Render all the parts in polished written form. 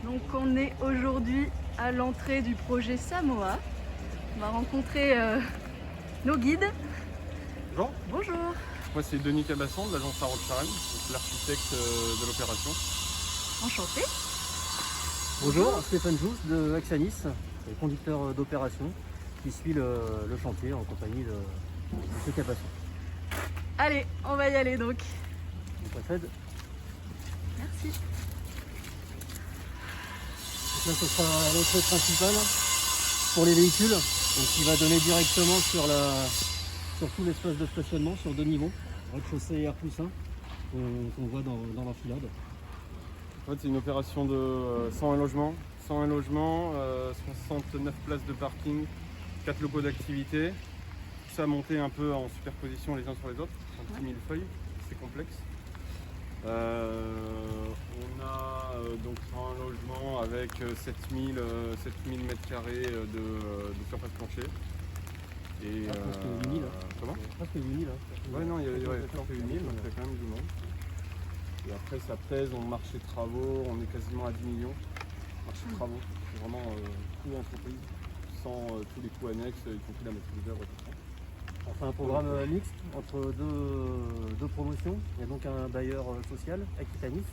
Donc on est aujourd'hui à l'entrée du projet Samoa. On va rencontrer nos guides. Bonjour, Bonjour. moi c'est Denis Cabasson de l'agence La Roche-Charenne, l'architecte de l'opération. Enchanté. Bonjour, Stéphane Jousse de Axanis, conducteur d'opération qui suit le chantier en compagnie de M. Cabasson. Allez, on va y aller donc. On procède. Merci. Donc là, ce sera l'entrée principale pour les véhicules, donc qui va donner directement sur tout l'espace de stationnement sur 2 niveaux, rez-de-chaussée et R+1 qu'on voit dans l'enfilade. En fait, c'est une opération de 101 logements, 69 places de parking, 4 locaux d'activité. Tout ça monté un peu en superposition les uns sur les autres, un petit millefeuille, c'est complexe. On a donc 101 logements avec 7000 m² de surface plancher. Et Presque 8000. comment Presque 8000. Ouais, non, il y avait presque 8000, donc il y a quand même du monde. Et après, ça pèse en marché de travaux, on est quasiment à 10 millions. Marché de travaux, c'est vraiment coût entreprise, sans tous les coûts annexes, y compris la maîtrise d'œuvre et tout ça. On fait un programme mixte entre deux promotions. Il y a donc un bailleur social, Aquitanis,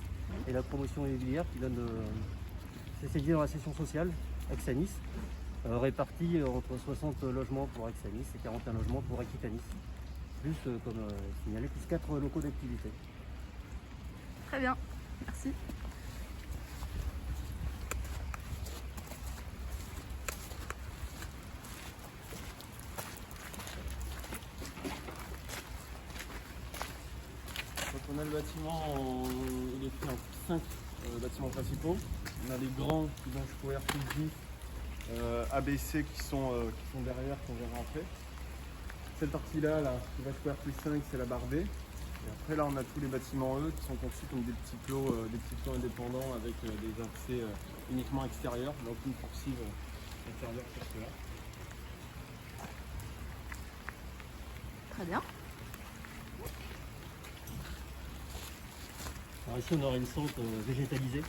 et la promotion immobilière qui donne c'est dédié dans la session sociale, Axanis, répartis entre 60 logements pour Axanis et 41 logements pour Aquitanis. Plus, comme signalé, plus 4 locaux d'activité. Très bien. Merci. Donc on a le bâtiment, il est fait en 5 bâtiments principaux. On a les grands qui vont jusqu'au R+10, ABC qui sont derrière, qu'on verra après. Cette partie-là, qui va jusqu'au R+5, c'est la barre B. Et après là on a tous les bâtiments E qui sont conçus comme des petits plots indépendants avec des accès uniquement extérieurs, donc aucune coursive intérieure sur cela. Très bien. Alors ici on aura une centre végétalisée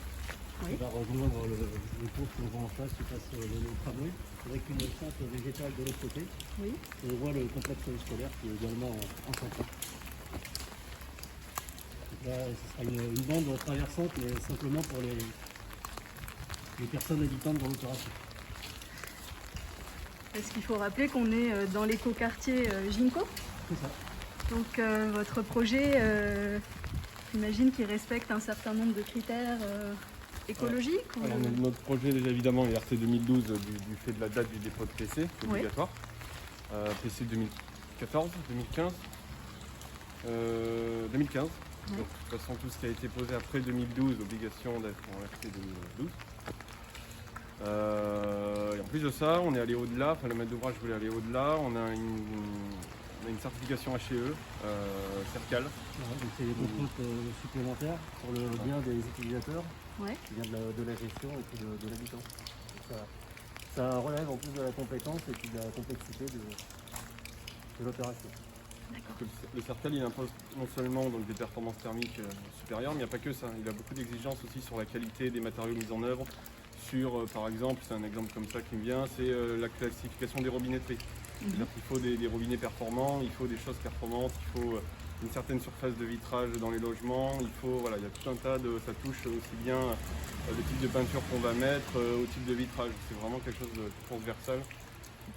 qui va rejoindre le cours qu'on voit en face, qui passe le tramway, avec une centre végétale de l'autre côté. Oui. Et on voit le complexe scolaire qui est également en centre. Là, ce sera une bande traversante, mais simplement pour les personnes habitantes dans l'opération. Est-ce qu'il faut rappeler qu'on est dans l'écoquartier Ginko? C'est ça. Donc votre projet, j'imagine qu'il respecte un certain nombre de critères écologiques ou... Alors, notre projet déjà évidemment est RC 2012 du fait de la date du dépôt de PC, c'est obligatoire. PC 2014, 2015. 2015. Donc, de toute façon, tout ce qui a été posé après 2012, obligation d'être en RC 2012. Et en plus de ça, on est allé au-delà, enfin le maître d'ouvrage voulait aller au-delà, on a une certification HCE, CERCAL. Voilà, donc c'est des contraintes supplémentaires pour le bien des utilisateurs, qui vient de la gestion et puis de l'habitant. Ça relève en plus de la compétence et puis de la complexité de l'opération. Le CERCAL il impose non seulement donc, des performances thermiques supérieures, mais il n'y a pas que ça. Il a beaucoup d'exigences aussi sur la qualité des matériaux mis en œuvre, sur par exemple, c'est un exemple comme ça qui me vient, c'est la classification des robinetteries. C'est-à-dire qu'il faut des robinets performants, il faut des choses performantes, il faut une certaine surface de vitrage dans les logements, il y a tout un tas de, ça touche aussi bien le type de peinture qu'on va mettre au type de vitrage. C'est vraiment quelque chose de transversal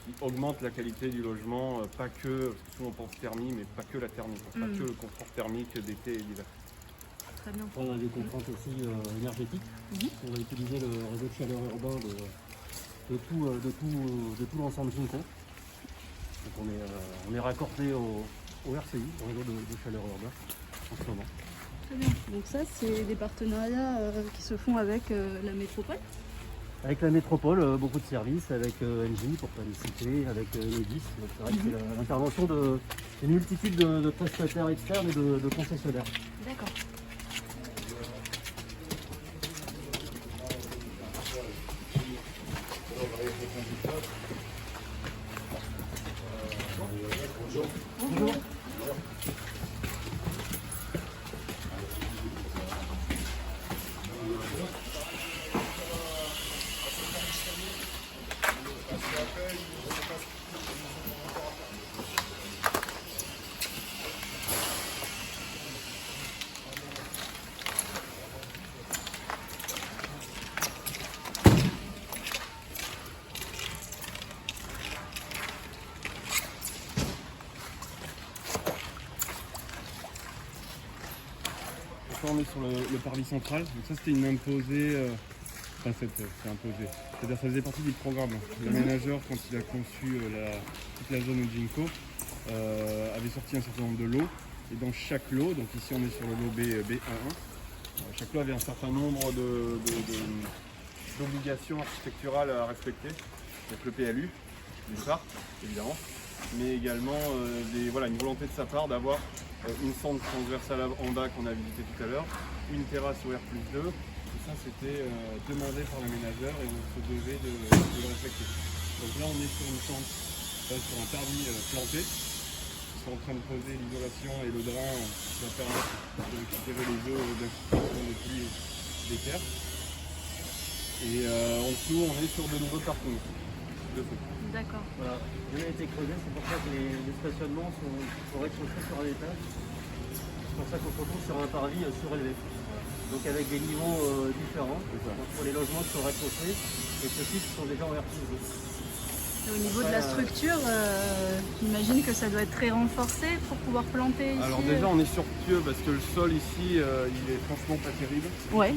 qui augmente la qualité du logement, pas que, parce que souvent on pense thermie, mais pas que la thermie, pas que le confort thermique d'été et d'hiver. Très bien. On a des contraintes aussi énergétiques. On va utiliser le réseau de chaleur urbain de tout l'ensemble Ginko. Donc on est raccordé au RCI, au réseau de chaleur urbain, en ce moment. Très bien. Donc ça, c'est des partenariats qui se font avec la métropole? Avec la métropole, beaucoup de services, avec Engie pour pas les citer, avec Enedis. Donc c'est vrai que c'est l'intervention d'une multitude de prestataires externes et de concessionnaires. D'accord. Bonjour. là on est sur le parvis central. Donc ça c'était une imposée, c'est imposé. C'est-à-dire ça faisait partie du programme. L'aménageur, quand il a conçu toute la zone Ujinko, avait sorti un certain nombre de lots. Et dans chaque lot, donc ici on est sur le lot B11, chaque lot avait un certain nombre d'obligations architecturales à respecter. Donc le PLU, d'une part, évidemment, mais également une volonté de sa part d'avoir une fente transversale en bas qu'on a visité tout à l'heure, une terrasse au R+2. Tout ça c'était demandé par l'aménageur et on se devait de le respecter. Donc là on est sur une fente, sur un parvis planté. Ils sont en train de poser l'isolation et le drain qui va permettre de récupérer les eaux d'infiltration des pluies d'équerre. Et en dessous on est sur de nouveaux parkings. D'accord. Voilà, rien n'a été creusé, c'est pour ça que les stationnements sont au rez-de-chaussée sur un étage. C'est pour ça qu'on se retrouve sur un parvis surélevé. Donc avec des niveaux différents entre les logements sur le rez-de-chaussée et ceux-ci qui sont déjà en R+2. Au niveau de la structure, j'imagine que ça doit être très renforcé pour pouvoir planter ici. Alors déjà on est sur pieux parce que le sol ici il est franchement pas terrible. Ouais.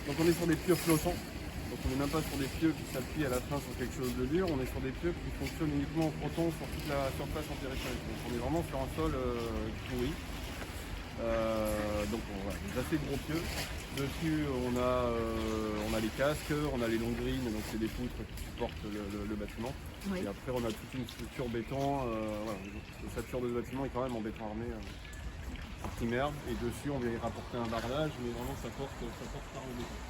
Donc on est sur des pieux flottants. Donc on n'est même pas sur des pieux qui s'appuient à la fin sur quelque chose de dur, on est sur des pieux qui fonctionnent uniquement en frottant sur toute la surface en périphérique. Donc on est vraiment sur un sol pourri. Donc voilà, des assez gros pieux. Dessus on a les casques, on a les longrines, donc c'est des poutres qui supportent le bâtiment. Oui. Et après on a toute une structure béton, l'ossature de ce bâtiment est quand même en béton armé primaire. Et dessus on vient y rapporter un bardage, mais vraiment ça porte par le béton.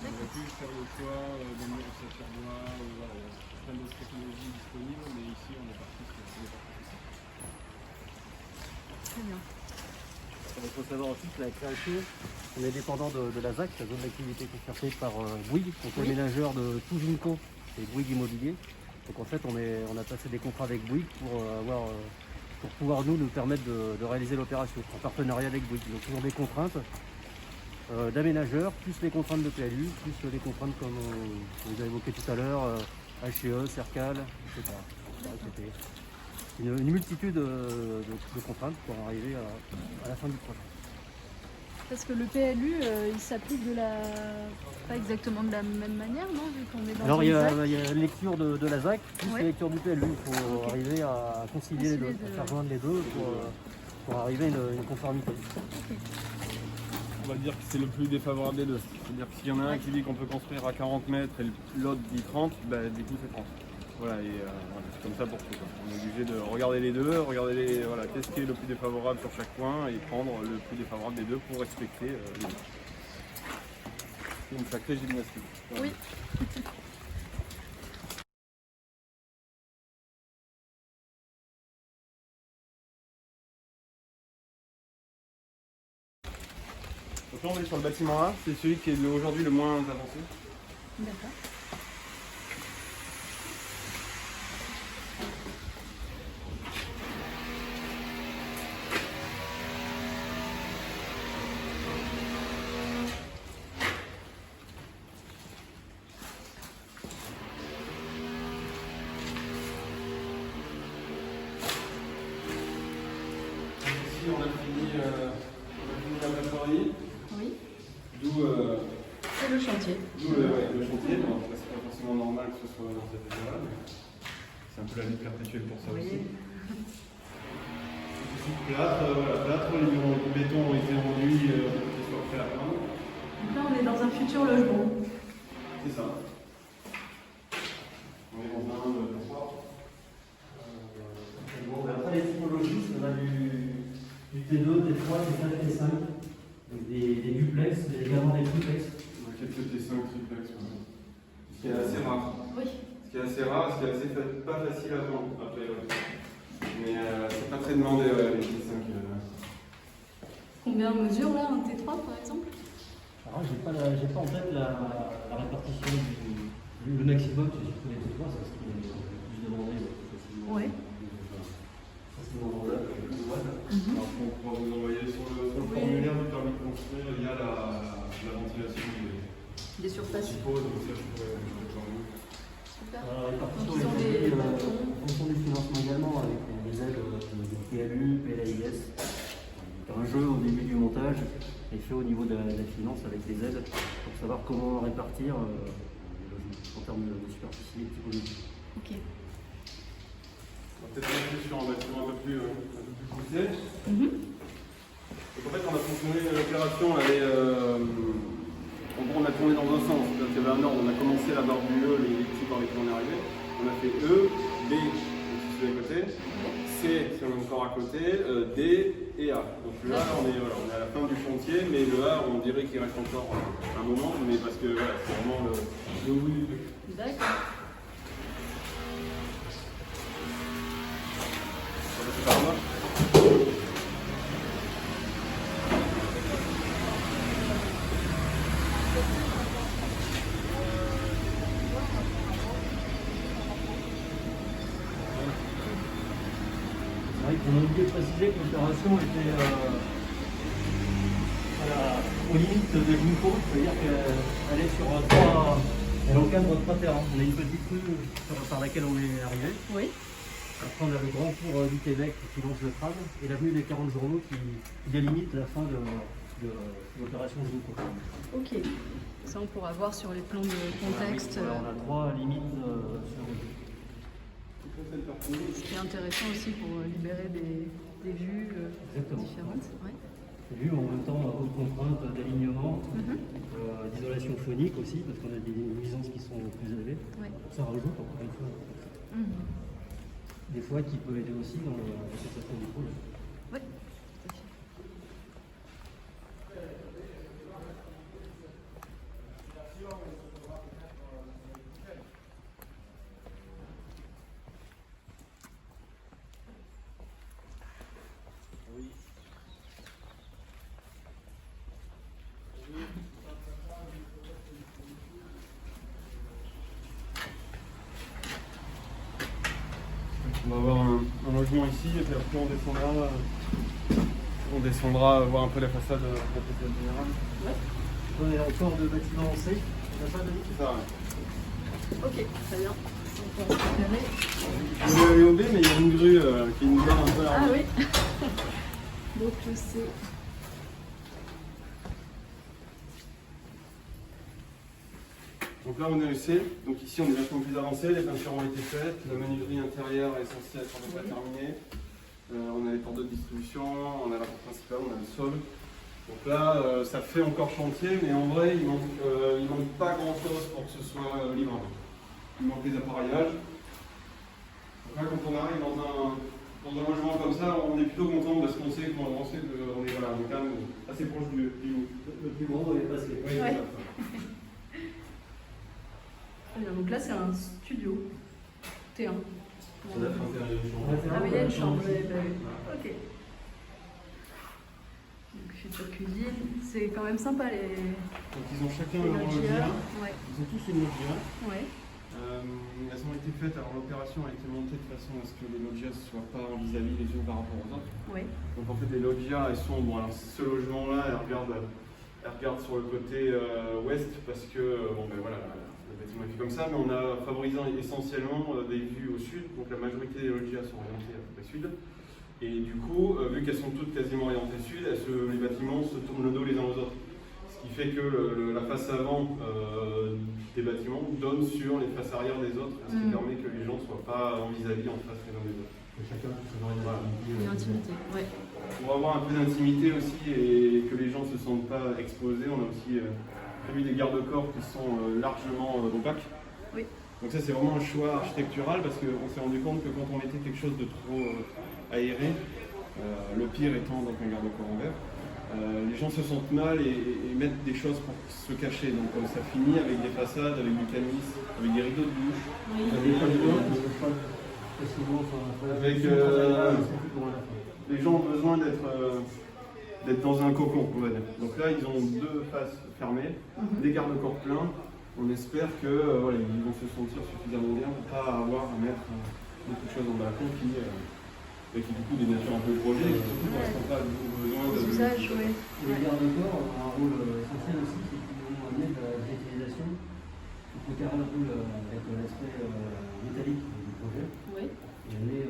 On aurait pu faire le choix d'un mur en ossature bois, il y a plein d'autres technologies disponibles, mais ici on est parti sur ça. Très bien. Il faut savoir aussi que la création, on est dépendant de la ZAC, la zone d'activité concertée par Bouygues, donc l'aménageur de tout Ujinko et Bouygues Immobilier. Donc en fait on a passé des contrats avec Bouygues pour pouvoir nous permettre de réaliser l'opération en partenariat avec Bouygues. Donc toujours des contraintes d'aménageurs, plus les contraintes de PLU, plus les contraintes comme vous avez évoqué tout à l'heure, HCE, Cercal, etc. C'était une multitude de contraintes pour arriver à la fin du projet. Parce que le PLU, il s'applique pas exactement de la même manière, non, vu qu'on est dans Alors il y une a ZAC. la lecture de la ZAC, plus Ouais. la lecture du PLU. Il faut arriver à concilier les deux, Concilier à faire joindre les deux pour arriver à une conformité. On va dire que c'est le plus défavorable des deux. C'est-à-dire que s'il y en a un qui dit qu'on peut construire à 40 mètres et l'autre dit 30, du coup c'est 30. Voilà, et c'est comme ça pour tout. On est obligé de regarder les deux, qu'est-ce qui est le plus défavorable sur chaque point et prendre le plus défavorable des deux pour respecter les deux. C'est une sacrée gymnastique. Voilà. Oui. Donc là on est sur le bâtiment A, c'est celui qui est aujourd'hui le moins avancé. D'accord. Ici on a fini la maçonnerie, Oui. d'où C'est le chantier. le chantier. Donc, c'est pas forcément normal que ce soit dans cet état-là, mais c'est un peu la vie perpétuelle pour ça aussi. Plâtre, les murs de béton ont été rendus pour qu'ils soient prêts à peindre. Donc là, on est dans un futur logement. C'est ça. On est dans un de soir. Après les typologies, on a du T2, T3, T4, T5, donc des duplex, mais également des triplex. On a quelques T5 triplex. Ce qui est assez rare. Oui. Ce qui est assez rare, ce qui est assez pas facile à vendre après. Mais c'est pas très demandé les T5. Combien mesure là, un T3 par exemple? Alors j'ai pas en tête la répartition le maximum, c'est surtout les T3, c'est ce qui est le plus demandé. Oui. Ça c'est mon rôle. Alors, on pourra vous envoyer sur le formulaire du permis de construire, il y a la ventilation Des surfaces. suppose, donc ça je pourrais vous. Super. La répartition Donc, ils ont est des bâtons. en fonction du financement également, avec des aides de PLU, PLAIS. Un jeu au début du montage. montage est fait au niveau de la finance avec des aides pour savoir comment répartir les logements en termes de superficie et de typologie. Ok. On va peut-être rester sur un bâtiment un peu plus poussé. Donc en fait, on a fonctionné l'opération, en gros, on a tourné dans un sens. C'est-à-dire qu'il y avait un ordre, on a commencé la barre du E, les types par lesquels on est arrivé. On a fait E, B, donc c'est à côté, C, si on est encore à côté, D et A. Donc là, on est à la fin du chantier, mais le A, on dirait qu'il reste encore un moment, mais parce que voilà, c'est vraiment le bout du truc. D'accord. C'est par là. C'est vrai qu'on a oublié de préciser que l'opération était aux limites de l'INCO, c'est-à-dire qu'elle est sur elle encadre 3 terrains. On a une petite rue par laquelle on est arrivé. Oui. Après, on a le grand cours du Québec qui longe le tram et l'avenue des 40 journaux qui délimite la fin de l'opération Zinco. Ok. Ça, on pourra voir sur les plans de contexte. Voilà, on a 3 limites sur Ce qui est intéressant aussi pour libérer des vues différentes. Ouais. Vu en même temps aux contraintes d'alignement, d'isolation phonique aussi, parce qu'on a des nuisances qui sont plus élevées. Ouais. Ça rajoute encore une fois des fois qui peut aider aussi dans l'association du projet. Ouais. On va avoir un logement ici et puis après on descendra voir un peu la façade de la façade générale. Ouais. On est encore de bâtiment en C, c'est ça Denis? C'est ça, ouais. Ok, très bien. On peut récupérer. On est allé au B, mais il y a une grue qui nous donne un peu la Ah oui. Donc je sais. Donc là on est au C, donc ici on est vachement plus avancé, les peintures ont été faites, la menuiserie intérieure est censée être à peu près terminée. On a les portes de distribution, on a la porte principale, on a le sol. Donc là ça fait encore chantier, mais en vrai il manque pas grand chose pour que ce soit libre. Il manque des appareillages. Donc là quand on arrive dans un logement comme ça, on est plutôt content parce qu'on sait qu'on est voilà, quand même assez proche du bout. Le plus gros est passé. Oui, Ouais. c'est ça. Très bien. Donc là, c'est un studio. T1. Ça doit être intérieur du chambre. Ah oui, il y a une chambre. Ok. Donc future cuisine. C'est quand même sympa les Donc ils ont chacun leur loggia. loggia. Ouais. Ils ont tous une loggia. Ouais. Elles ont été faites, alors l'opération a été montée de façon à ce que les loggias ne soient pas en vis-à-vis les unes par rapport aux autres. Ouais. Donc en fait les loggias, elles sont, bon alors ce logement-là, elles regardent sur le côté ouest parce que, bon ben voilà, le bâtiment est fait comme ça, mais on a favorisé essentiellement des vues au sud, donc la majorité des loggias sont orientées au sud. Et du coup, vu qu'elles sont toutes quasiment orientées sud, les bâtiments se tournent le dos les uns aux autres. Ce qui fait que la face avant des bâtiments donne sur les faces arrière des autres, ce qui permet que les gens ne soient pas en vis-à-vis en face les uns des autres. Chacun toujours Une intimité. Ouais. Pour avoir un peu d'intimité aussi et que les gens ne se sentent pas exposés, on a aussi prévu des garde-corps qui sont largement opaques. Oui. Donc ça c'est vraiment un choix architectural parce qu'on s'est rendu compte que quand on mettait quelque chose de trop aéré, le pire étant donc un garde-corps en verre, les gens se sentent mal et mettent des choses pour se cacher. Donc ça finit avec des façades, avec du camis, avec des rideaux de douche, avec les gens ont besoin d'être dans un cocon, on va dire. Donc là ils ont 2 faces fermées, des garde-corps pleins. On espère que voilà, ils vont se sentir suffisamment bien pour ne pas avoir à mettre beaucoup de choses en balcon qui du coup dénature un peu le projet et qui surtout ne correspond pas aux besoins de Usage, oui. Les garde-corps ont un rôle essentiel aussi, c'est qu'ils vont amener de la végétalisation. Il faut carrer un peu avec l'aspect métallique du projet. Oui. Et on est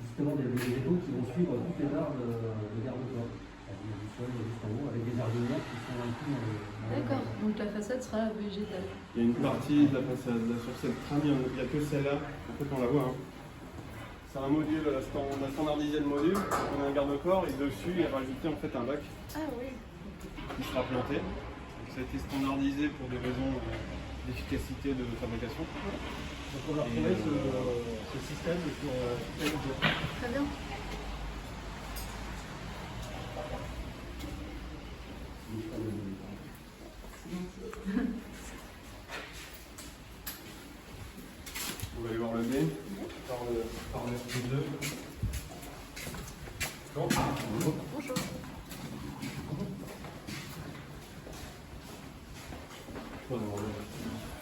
justement des végétaux qui vont suivre toutes les barres de garde-corps. du sol jusqu'en haut, avec des jardinières qui sont inclus dans le D'accord, donc la façade sera végétale. Il y a une partie de la façade, là sur cette trame, il n'y a que celle-là, en fait on la voit. Hein. C'est un module, on a standardisé le module, on a un garde-corps et dessus il est rajouté en fait un bac Ah oui. qui sera planté. Donc, ça a été standardisé pour des raisons d'efficacité de fabrication. Donc on va retrouver ce système sur tel objet. Très bien. On va aller voir le B par le R2. Bonjour.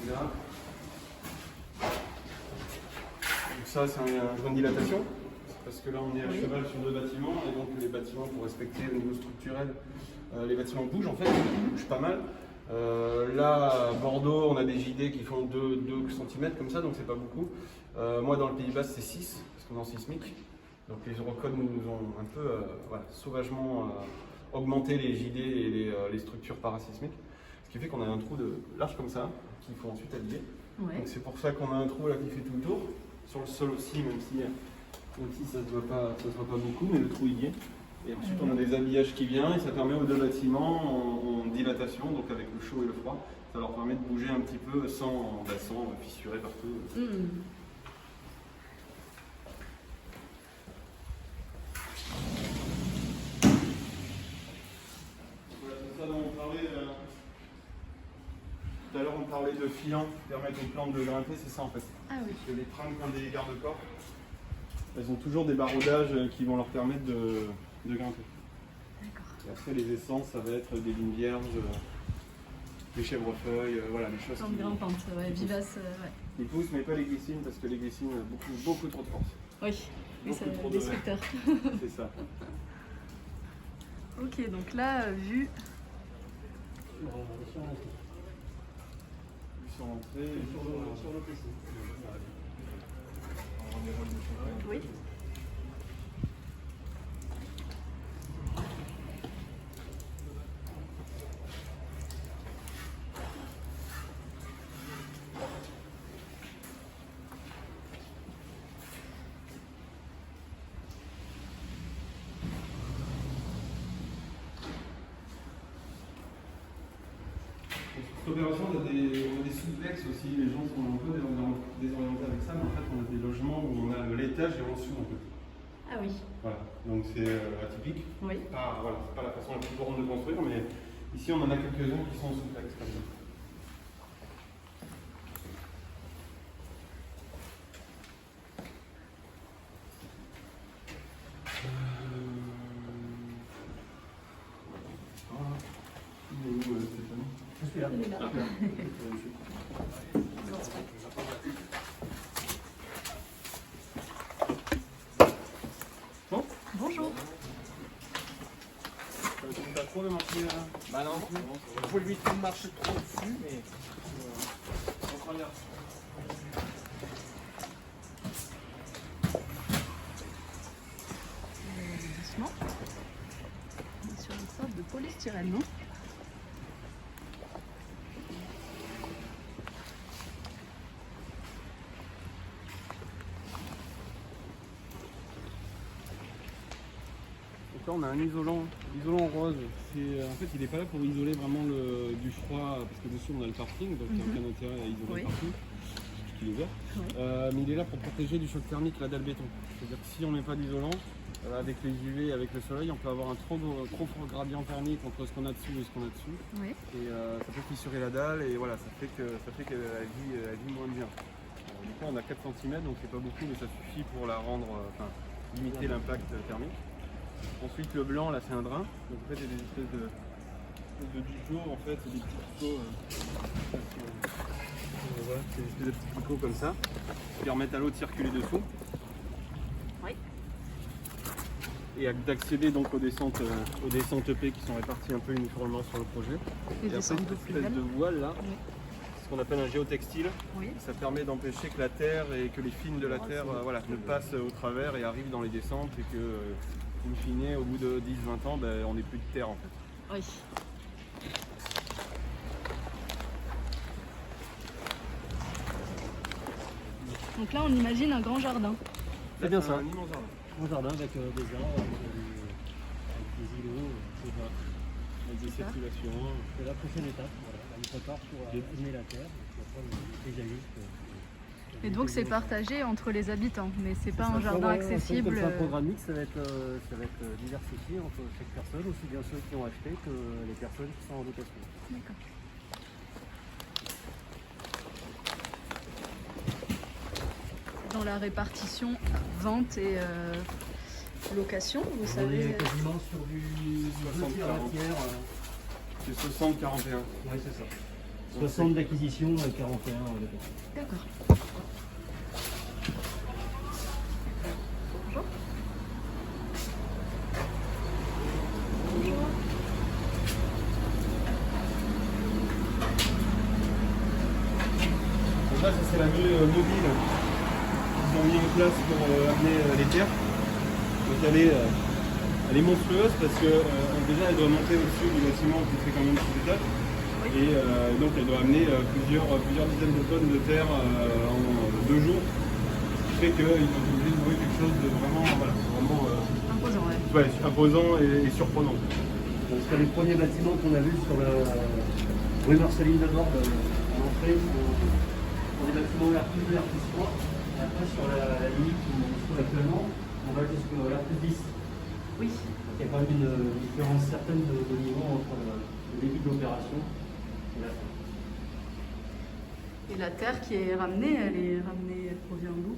Là. Donc ça c'est un point de dilatation, parce que là on est à cheval sur 2 bâtiments, et donc les bâtiments, pour respecter le niveau structurel, les bâtiments bougent en fait, ils bougent pas mal. Là à Bordeaux on a des JD qui font 2 cm comme ça, donc c'est pas beaucoup. Moi dans le Pays Basque c'est 6, parce qu'on est en sismique. Donc les Eurocodes nous ont un peu sauvagement augmenté les JD et les structures parasismiques. Ce qui fait qu'on a un trou large comme ça, qu'il faut ensuite habiller. Ouais. Donc c'est pour ça qu'on a un trou là qui fait tout le tour. Sur le sol aussi, même si ça ne se voit pas beaucoup, mais le trou y est. Et ensuite on a des habillages qui viennent et ça permet aux 2 bâtiments en dilatation, donc avec le chaud et le froid, ça leur permet de bouger un petit peu sans fissurer partout. Voilà, c'est ça dont on parlait. Tout à l'heure on parlait de filants qui permettent aux plantes de grimper, c'est ça en fait. Ah oui. Parce que les trames qui ont des garde-corps, elles ont toujours des baraudages qui vont leur permettre de grimper. D'accord. Et après les essences, ça va être des lignes vierges, des chèvrefeuilles, voilà, les choses Plantes grimpantes, ouais, vivaces, ouais. qui poussent, mais pas les glycines, parce que les glycines ont beaucoup trop de force. Oui, Beaucoup c'est trop de- destructeur. C'est ça. Ok, donc là, vue. Sur l'entrée, Sur le PC. Oui. Cette opération, on a des souplex aussi, les gens sont un peu désorientés avec ça, mais en fait on a des logements où on a l'étage et en dessous en fait. Ah oui. Voilà, donc c'est atypique. Oui. Voilà, c'est pas la façon la plus courante de construire, mais ici on en a quelques-uns qui sont en souplex comme ça. Il est où, Stéphanie? Je suis là. Il est là. Bon, Bonjour. tu pas trop de marcher là? Bah non, il faut lui faire marcher trop dessus, mais... On regarde. Doucement. On est sur une sorte de polystyrène, non? Donc là on a un isolant rose. En fait il n'est pas là pour isoler vraiment du froid, parce que dessus on a le parking, donc il n'y a aucun intérêt à isoler Oui. le parking, puisqu'il est ouvert. Mais il est là pour protéger du choc thermique la dalle béton. C'est-à-dire que si on ne met pas d'isolant, avec les UV, avec le soleil, on peut avoir un trop fort gradient thermique entre ce qu'on a dessous et ce qu'on a dessous. Oui. Et ça peut fissurer la dalle et voilà, ça fait qu'elle vit moins bien. Du coup on a 4 cm, donc c'est pas beaucoup, mais ça suffit pour la rendre, limiter l'impact thermique. Ensuite le blanc là c'est un drain, donc en fait il y a des espèces de picots, en fait, c'est des petits picots, voilà, c'est des espèces de petits picots comme ça, qui permettent à l'eau de circuler dessous. Oui. Et d'accéder donc aux descentes EP qui sont réparties un peu uniformément sur le projet. Les Et après descentes cette de espèce fluviales. de voile là, Oui. ce qu'on appelle un géotextile. Oui. Ça permet d'empêcher que la terre et que les fils de la terre ne passent au travers et arrivent dans les descentes et que in fine, au bout de 10-20 ans, ben, on n'est plus de terre en fait. Oui. Donc là, on imagine un grand jardin. C'est bien Là, ça. un immense jardin. Un jardin avec des arbres, avec des îlots, Avec des C'est ça. circulations. c'est la prochaine étape. Voilà. Là, on prépare pour aimer la terre. Et puis après, les spécialistes. Et donc c'est partagé entre les habitants, mais c'est pas un jardin Comme accessible. c'est un programme mixte, ça va être diversifié entre chaque personne, aussi bien ceux qui ont acheté que les personnes qui sont en location. D'accord. Dans la répartition vente et location, vous On savez. est quasiment sur du 60, 2 tiers, 1 tiers. C'est 60-41. Oui, c'est ça. 60 d'acquisition et 41 en location. D'accord. Bonjour. Bonjour. Donc là, ça c'est la vue mobile qu'ils ont mis en place pour amener les terres. Donc elle est monstrueuse parce que déjà elle doit monter au-dessus du bâtiment qui fait quand même 6 étages. Et donc elle doit amener plusieurs dizaines de tonnes de terre en 2 jours. Ce qui fait qu'ils ont été obligés de trouver quelque chose de vraiment, Imposant, ouais. ouais, imposant et surprenant. Donc, c'est les premiers bâtiments qu'on a vus sur la rue Marceline de Borde, en entrée, sont des bâtiments R+, R+3. Et après, sur la limite où on se trouve actuellement, on va jusqu'à R+10. Oui. Donc, il y a quand même une différence certaine de niveau entre le début de l'opération et la fin. Et la terre qui est ramenée, elle provient d'où?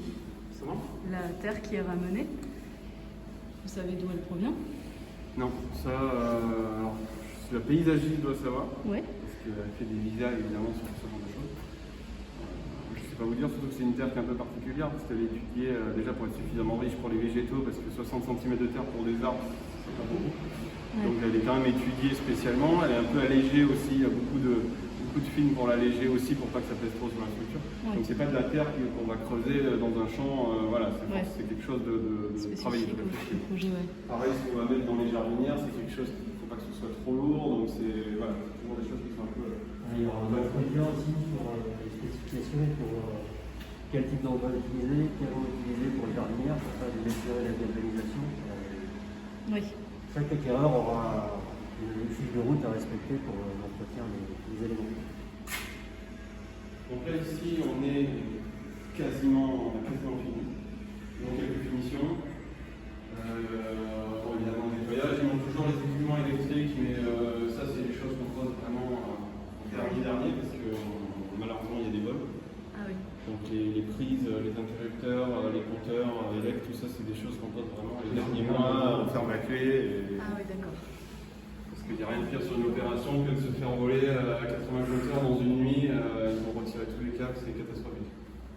Comment ? La terre qui est ramenée, vous savez d'où elle provient? Non, ça, alors, la paysagiste doit savoir. Oui. Parce qu'elle fait des visas évidemment sur ce genre de choses. Je ne sais pas vous dire, surtout que c'est une terre qui est un peu particulière, parce qu'elle est étudiée déjà pour être suffisamment riche pour les végétaux, parce que 60 cm de terre pour des arbres, c'est pas beaucoup. Ouais. Donc elle est quand même étudiée spécialement, elle est un peu allégée aussi, il y a beaucoup de fines pour l'alléger aussi, pour pas que ça pèse trop sur la structure. Ouais. Donc c'est pas de la terre qu'on va creuser dans un champ, voilà, Ouais. c'est quelque chose de travaillé, de réfléchi. Spécifique au projet, ouais. Pareil, ce qu'on va mettre dans les jardinières, c'est quelque chose qu'il ne faut pas que ce soit trop lourd, donc c'est voilà, toujours des choses qui sont un peu. Il y aura un autre lien aussi sur les spécifications pour quel type d'engrais utiliser, quel eau utiliser pour les jardinières, pour pas désespérer la galvanisation. Oui. Chaque acquéreur aura une fiche de route à respecter pour l'entretien des éléments. Donc là ici on est quasiment fini. Donc quelques finitions. Évidemment nettoyage, il manque toujours les équipements électriques, mais ça c'est des choses qu'on pose vraiment en dernier parce que malheureusement il y a des vols. Ah oui. Donc les prises, les interrupteurs, les compteurs, électriques, tout ça c'est des choses qu'on pose vraiment les derniers mois, on ferme la clé. Ah oui, d'accord. Parce qu'il n'y a rien de pire sur une opération que de se faire voler à 80 km dans une nuit, ils vont retirer tous les câbles, c'est catastrophique.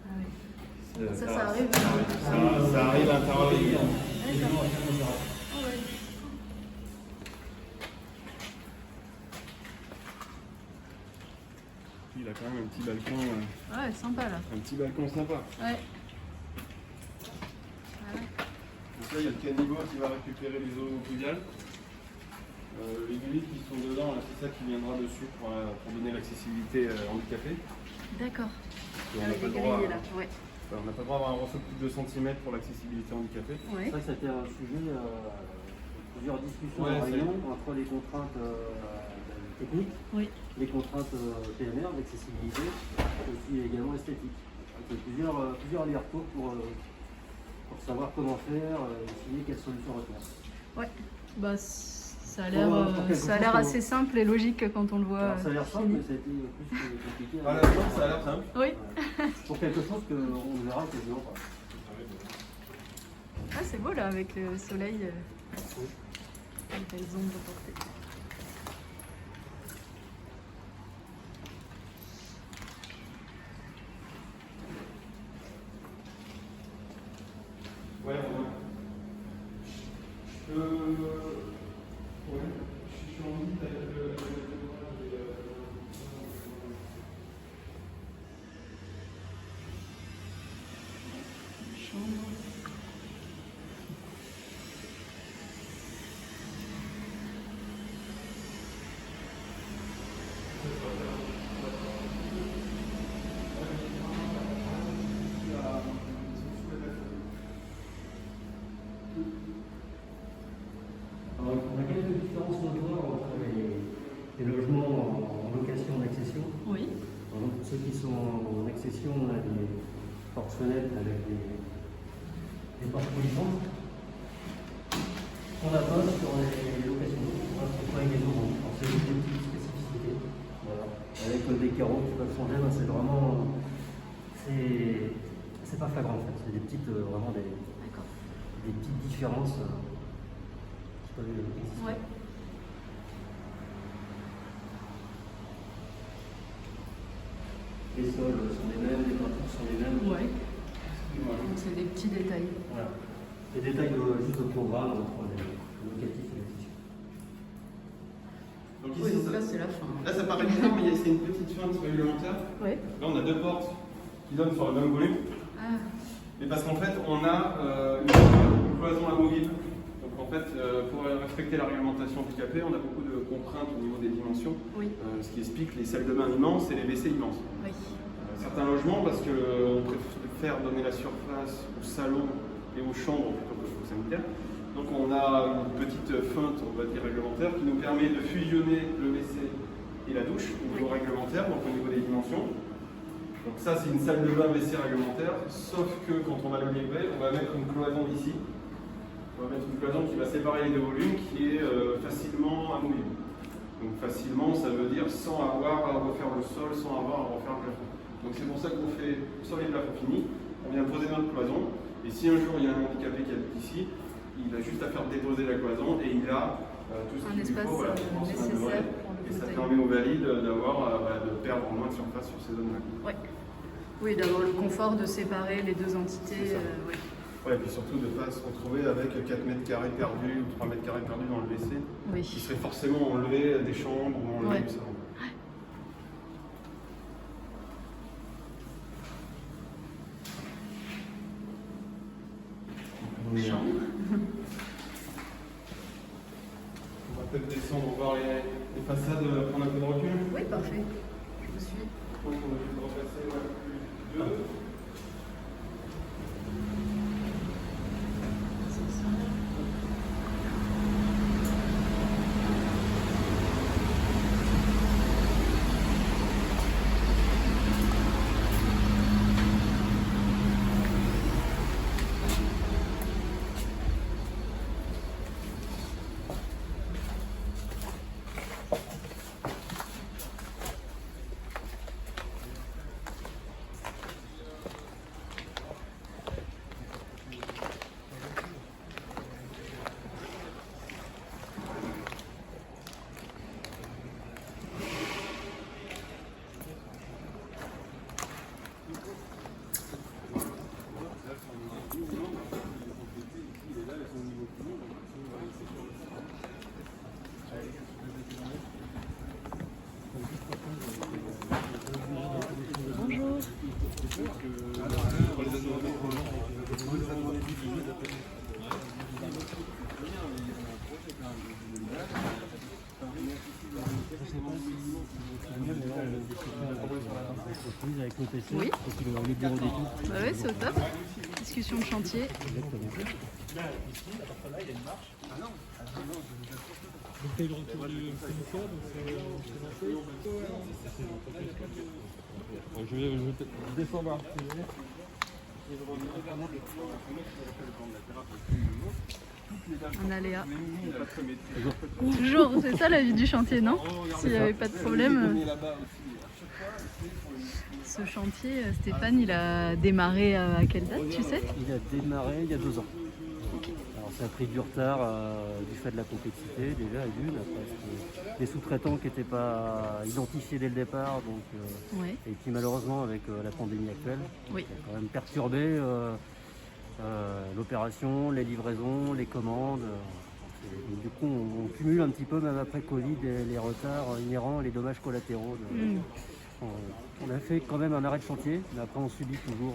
Ah oui. Ça Ça arrive. ça arrive à l'intérieur des murs. D'accord. Ah ouais. Il a quand même un petit balcon, Ouais, sympa là. un petit balcon sympa. Ouais. Ah ouais. Donc là, il y a le caniveau qui va récupérer les eaux pluviales. Les gueulites qui sont dedans, là, c'est ça qui viendra dessus pour donner l'accessibilité handicapée. D'accord. Parce qu'on Ah n'a oui, pas les le droit grilles là. Ouais. on n'a pas le droit d'avoir un ressaut de plus de 2 cm pour l'accessibilité handicapée. Ouais. Ça, c'était un sujet de plusieurs discussions Ouais, en réunion entre les contraintes techniques, Oui. les contraintes PMR d'accessibilité, et aussi également esthétique. Donc, il y a plusieurs allers-retours pour savoir comment faire, essayer quelle solution retenir. Ouais. Bah, ça a Pour quelque l'air chose assez simple et logique quand on le voit. Alors, ça a l'air simple, fini. mais ça a été plus compliqué. À la fin, ça a l'air simple. Oui. Pour quelque chose qu'on ne verra quasiment pas. Ah, c'est beau là avec le soleil. Les belles ombres portées. Ouais, ouais. Je suis en visite avec le Chambre. des portes polyvalentes qu'on n'a pas sur les locations. On ne trouve pas également. Alors, c'est juste des petites spécificités. Voilà. Avec des carreaux qui peuvent changer, ben, c'est vraiment. C'est pas flagrant en fait. C'est des petites, vraiment des petites différences qui peuvent exister. Ouais. Les sols sont les mêmes, les peintures sont les mêmes. Ouais. Donc c'est des petits détails. Voilà. Les détails juste au programme entre le locatif et l'acquisition. Donc Oui, ici, donc là c'est la fin. là, ça paraît bizarre, mais c'est une petite fente réglementaire. Ouais. Là, on a deux portes qui donnent sur le même volume. Ah, Et parce qu'en fait, on a une cloison amovible. Donc en fait, pour respecter la réglementation handicapée, on a beaucoup de contraintes au niveau des dimensions. oui. Ce qui explique les salles de bain immenses et les WC immenses. Oui. Certains logements, parce qu'on préfère donner la surface au salon et aux chambres plutôt qu'au sanitaire. Donc on a une petite feinte, on va dire, réglementaire qui nous permet de fusionner le WC et la douche au niveau réglementaire, donc au niveau des dimensions. Donc ça c'est une salle de bain WC réglementaire, sauf que quand on va le livrer, on va mettre une cloison ici. On va mettre une cloison qui va séparer les deux volumes, qui est facilement amovible. Donc facilement, ça veut dire sans avoir à refaire le sol, sans avoir à refaire le plafond. Donc c'est pour ça qu'on fait sol et plafond fini, on vient poser notre cloison, et si un jour il y a un handicapé qui habite ici, il a juste à faire déposer la cloison et il a tout ce qu'il lui espace faut, voilà, nécessaire pour le et ça fauteuil. permet au valide d'avoir de perdre moins de surface sur ces zones-là. Ouais. Oui, d'avoir le confort de séparer les deux entités. C'est ça. Oui. Ouais, et puis surtout de ne pas se retrouver avec 4 mètres carrés perdus ou 3 mètres carrés perdus dans le WC, Oui. qui serait forcément enlevé des chambres ou enlevé Ouais. du salon. Chambre. On va peut-être descendre, voir les façades, prendre un peu de recul. Oui, parfait. Je vous suis. Je pense qu'on va juste repasser plus deux. Bonjour. Avec nos PC, Oui. et puis les bureaux d'études. Bah ouais, c'est au top. Discussion de chantier. Exactement. Donc t'as eu le retour du commissaire, donc c'est je vais descendre un peu. Un aléa. Toujours, c'est ça la vie du chantier, non? S'il n'y avait pas de problème. Ce chantier, Stéphane, il a démarré à quelle date, tu sais? Il a démarré il y a 2 ans. Alors ça a pris du retard du fait de la complexité déjà et d'une, après des sous-traitants qui n'étaient pas identifiés dès le départ, donc, Ouais. et qui malheureusement avec la pandémie actuelle, Oui. a quand même perturbé l'opération, les livraisons, les commandes. Et du coup on cumule un petit peu même après Covid les retards inhérents, les dommages collatéraux. On a fait quand même un arrêt de chantier, mais après on subit toujours.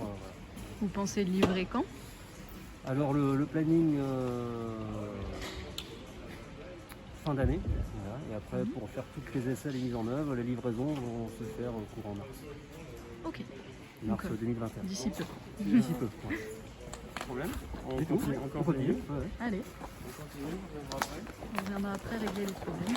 Vous pensez le livrer quand? Alors le planning fin d'année, voilà. Et après pour faire toutes les essais, les mises en œuvre, les livraisons vont se faire au courant mars. Ok. Mars Donc, 2021. D'ici peu. D'ici peu. Ouais. Problème on Du tout, continue, on continue. Ouais, ouais. Allez, On continue, on verra après. on viendra après régler les problèmes.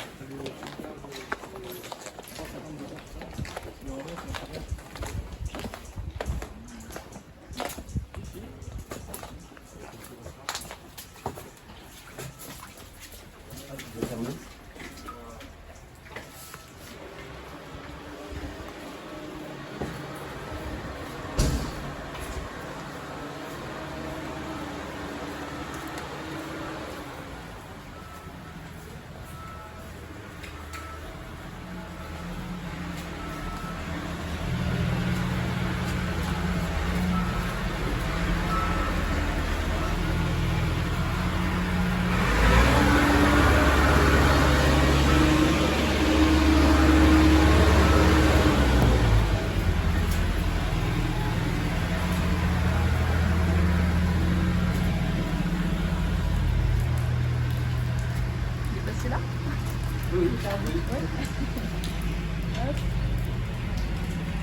passer là? Oui, oui. On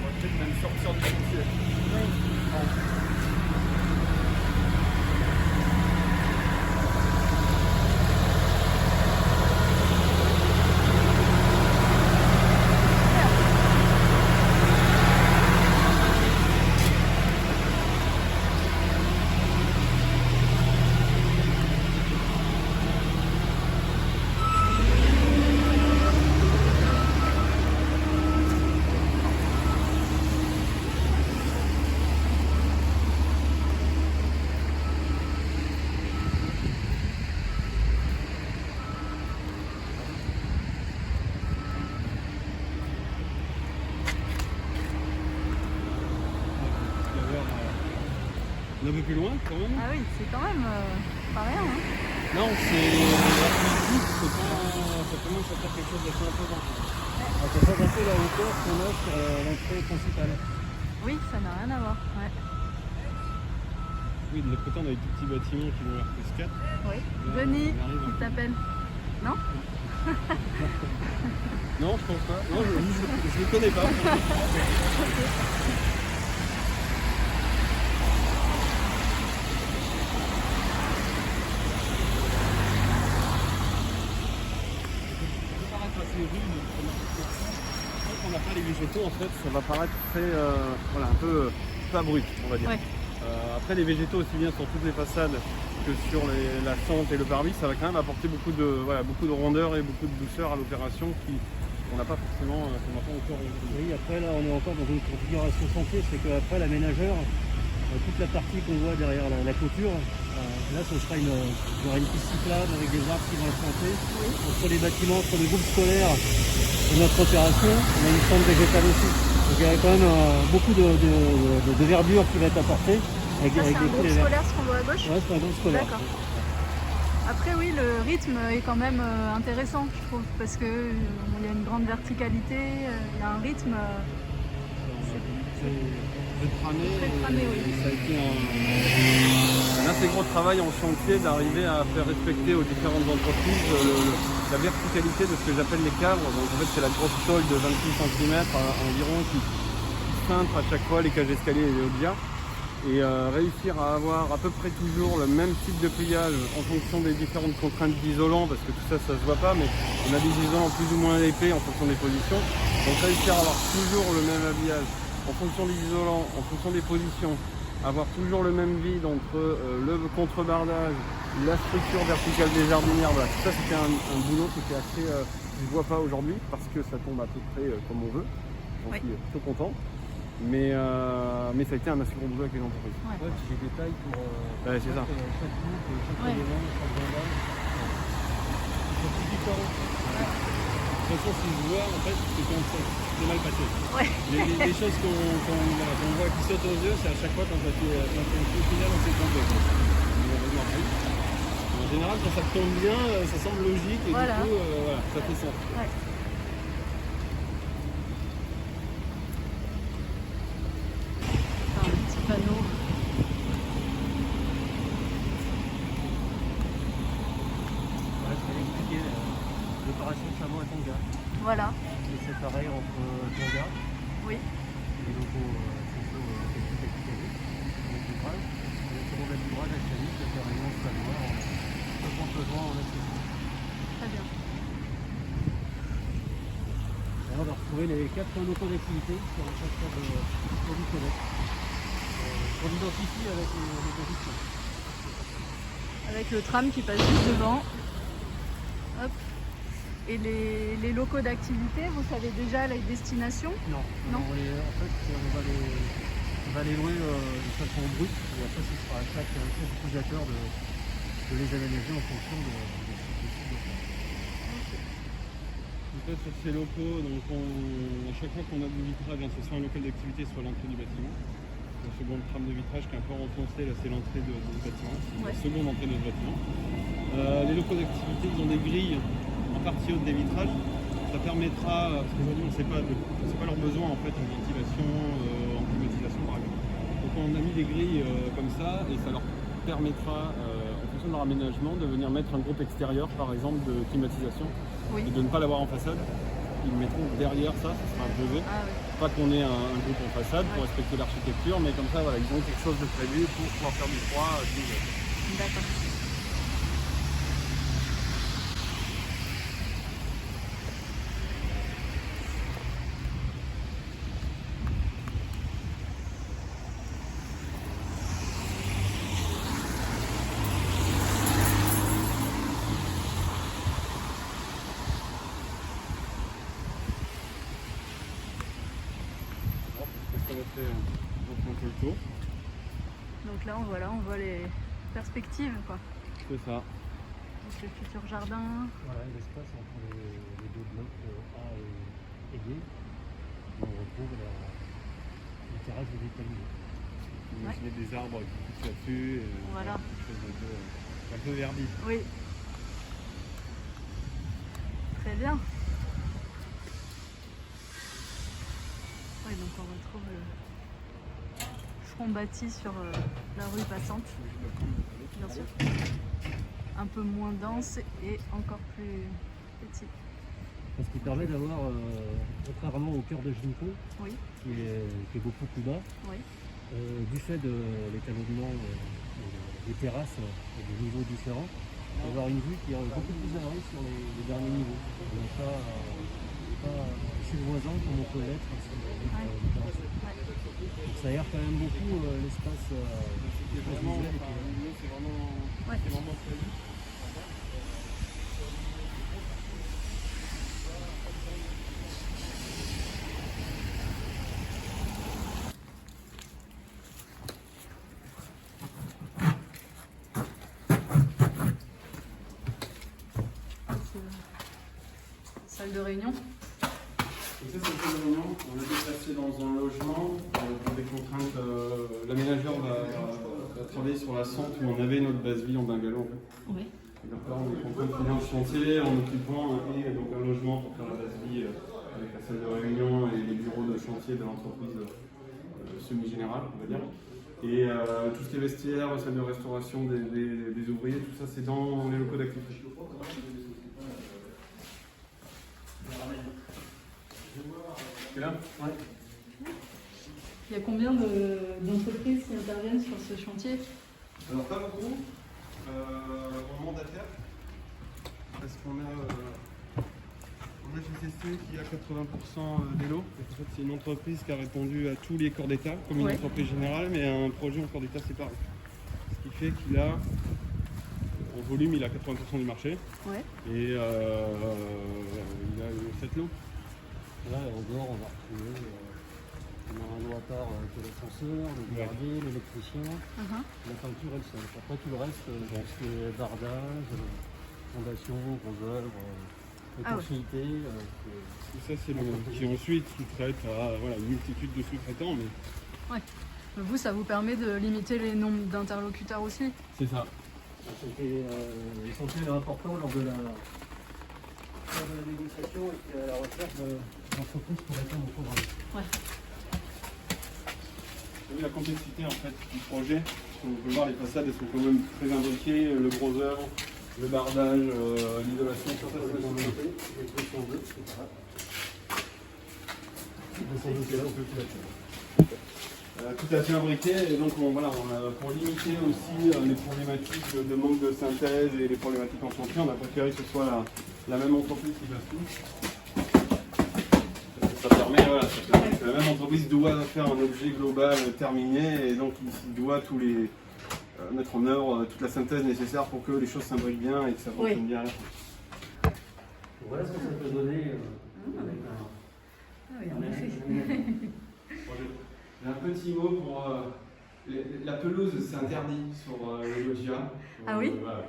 va peut-être même sortir du chantier. Un peu plus loin quand même. Ah oui, c'est quand même pas rien. Hein. Non, c'est ça commence à faire quelque chose d'assez imposant. Ça change un peu la hauteur qu'on a sur l'entrée principale. Oui, ça n'a rien à voir. Ouais. Oui, de l'autre côté on a des tout petits bâtiments qui vont vers plus 4. Oui. Là, Denis, on arrive un il peu. t'appelle. Non? Non, je pense pas. Non, je le connais pas. Quand on n'a pas les végétaux, en fait, ça va paraître très, voilà, un peu abrupt, on va dire. Ouais. Après, les végétaux, aussi bien sur toutes les façades que sur la sente et le parvis, ça va quand même apporter beaucoup de rondeur et beaucoup de douceur à l'opération qu'on n'a pas forcément, qu'on n'a pas encore aujourd'hui. Oui, après là, on est encore dans une configuration santé, c'est qu'après l'aménageur, toute la partie qu'on voit derrière la clôture, là, ce sera il y aura une piste cyclable avec des arbres qui vont être plantés. Entre les bâtiments, entre le groupe scolaire et notre opération, on a une centre végétale aussi. Donc il y a quand même beaucoup de verdure qui va être apportée. Ça, c'est un groupe scolaire, ce qu'on voit à gauche? Ouais, c'est un groupe scolaire. D'accord. Après, oui, le rythme est quand même intéressant, je trouve, parce qu'il y a une grande verticalité, il y a un rythme. Très cramé, oui. et ça a été un assez gros travail en chantier d'arriver à faire respecter aux différentes entreprises la verticalité de ce que j'appelle les cadres. Donc en fait c'est la grosse tôle de 26 cm environ qui cintre à chaque fois les cages d'escalier et les audias. Et réussir à avoir à peu près toujours le même type de pliage en fonction des différentes contraintes d'isolant, parce que tout ça, ça se voit pas, mais on a des isolants plus ou moins épais en fonction des positions. Donc réussir à avoir toujours le même habillage en fonction des isolants, en fonction des positions, avoir toujours le même vide entre le contrebardage, la structure verticale des jardinières, voilà. Tout ça c'était un boulot qui était assez, je ne vois pas aujourd'hui, parce que ça tombe à peu près comme on veut. J'en suis plutôt content. Mais ça a été un assez gros boulot avec les entreprises. Ouais. Ouais, puis j'ai des tailles pour Ouais, c'est ça. chaque groupe, chaque Ouais. élément, chaque bandage. C'est tout différent. De toute façon, si je vois, en fait, c'est quand c'est mal passé. Ouais. Les choses qu'on voit qui sautent aux yeux, c'est à chaque fois quand au final on s'est trompé. En général, quand ça tombe bien, ça semble logique et Voilà. du coup, voilà, ça fait sens. Ouais. Un petit panneau. Ouais, je vais expliquer l'opération Chameau à Tonga. Voilà. Et c'est pareil entre Tonga Oui. et les locaux sociaux de Aquitaine. Donc l'ouvrage, le second ouvrage à Chalis, qui a fait réunion de Sanois en 60 juin en Asie. Très bien. Là, on va retrouver les 4 locaux d'activité sur le secteur de produits connectés. On identifie avec les positions. Avec le tram qui passe juste devant. Hop. Et les locaux d'activité, vous savez déjà la destination? Non, Non. en fait, on va les louer de façon brute et après ce sera à chaque utilisateur de les aménager en fonction de En fait, sur ces locaux, donc à chaque fois qu'on a du vitrage, hein, c'est soit un local d'activité, soit l'entrée du bâtiment. La seconde trame de vitrage qui est encore enfoncée, là c'est l'entrée de ce bâtiment, c'est Ouais. la seconde entrée de ce bâtiment. Les locaux d'activité, ils ont des grilles en partie haute des vitrages. Ça permettra, parce qu'aujourd'hui on ne sait pas leurs besoins en fait en ventilation, en climatisation par exemple. Donc on a mis des grilles comme ça et ça leur permettra, en fonction l'intention de leur aménagement de venir mettre un groupe extérieur, par exemple, de climatisation, Oui. et de ne pas l'avoir en façade. Ils le mettront derrière ça sera un PV. Ah oui. Pas qu'on ait un groupe en façade pour respecter l'architecture, mais comme ça, voilà, ils ont quelque chose de prévu pour pouvoir faire du froid. D'accord. On fait le tour. Donc là, on voit les perspectives, quoi. C'est ça. Donc le futur jardin. Voilà, l'espace entre les deux blocs A et B. On retrouve la terrasse végétalisée. On Ouais. met des arbres qui poussent là-dessus. Voilà. Quelque chose un peu verdi. Oui. Très bien. Oui, donc on retrouve le front bâti sur la rue passante, bien sûr. Un peu moins dense et encore plus petit. Ce qui permet d'avoir, contrairement au cœur de Ginkgo, Oui, qui est beaucoup plus bas, oui. du fait de l'étalonnement des terrasses et des niveaux différents, d'avoir une vue qui est beaucoup plus élevée sur les derniers niveaux. On n'est pas chez le voisin comme on peut l'être sur les terrasses. Donc ça aère quand même beaucoup l'espace visuel. C'est vraiment Ouais. prévu. Salle de réunion. Donc ça, c'est le fait de réunion. On l'a déplacé dans un logement pour des contraintes. L'aménageur va travailler sur la centre où on avait notre base vie en bungalow en fait. Oui. Et donc là, on est contraint de finir le chantier en occupant donc un logement pour faire la base vie avec la salle de réunion et les bureaux de chantier de l'entreprise semi-générale, on va dire. Et tout ce qui est vestiaire, salle de restauration des ouvriers, tout ça, c'est dans les locaux d'activité. C'est là ? Ouais. Il y a combien d'entreprises qui interviennent sur ce chantier? Alors pas beaucoup, en mandataire, parce qu'on a GCC qui a 80% d'élo. En fait, c'est une entreprise qui a répondu à tous les corps d'État, comme une Ouais. entreprise générale, mais un projet en corps d'État séparé. Ce qui fait qu'il a, en volume, il a 80% du marché, Ouais. et il a 7 lots. Là, en dehors, on va retrouver on a un lot à part que l'ascenseur, le gardier, l'électricien. La peinture, elle seule. Après, tout le reste, tout ce qui est bardage, fondation, gros œuvres, étanchéité. Et ça, c'est le qui ensuite sous-traite à une multitude de sous-traitants, mais Vous, ça vous permet de limiter les nombres d'interlocuteurs aussi? c'est ça. C'était essentiel et important lors de la négociation et à la recherche d'entreprises pour répondre au programme. Ouais. Vous avez la complexité en fait du projet. On peut voir les façades, elles sont quand même très imbriquées, le gros œuvre, le bardage, l'isolation, tout ça, c'est dans le côté. Les 202, c'est ça. 202, c'est là, on peut tout là-dessus. Tout à fait imbriqué, et donc on a, pour limiter aussi les problématiques de manque de synthèse et les problématiques en chantier, on a préféré que ce soit la même entreprise qui fasse tout. Ça permet que la même entreprise doit faire un objet global terminé, et donc il doit mettre en œuvre toute la synthèse nécessaire pour que les choses s'imbriquent bien et que ça fonctionne bien à la fin. Voilà ce que ça peut donner avec Ah oui, en effet. J'ai un petit mot pour la pelouse, c'est interdit sur le loggia. Ah oui? Voilà,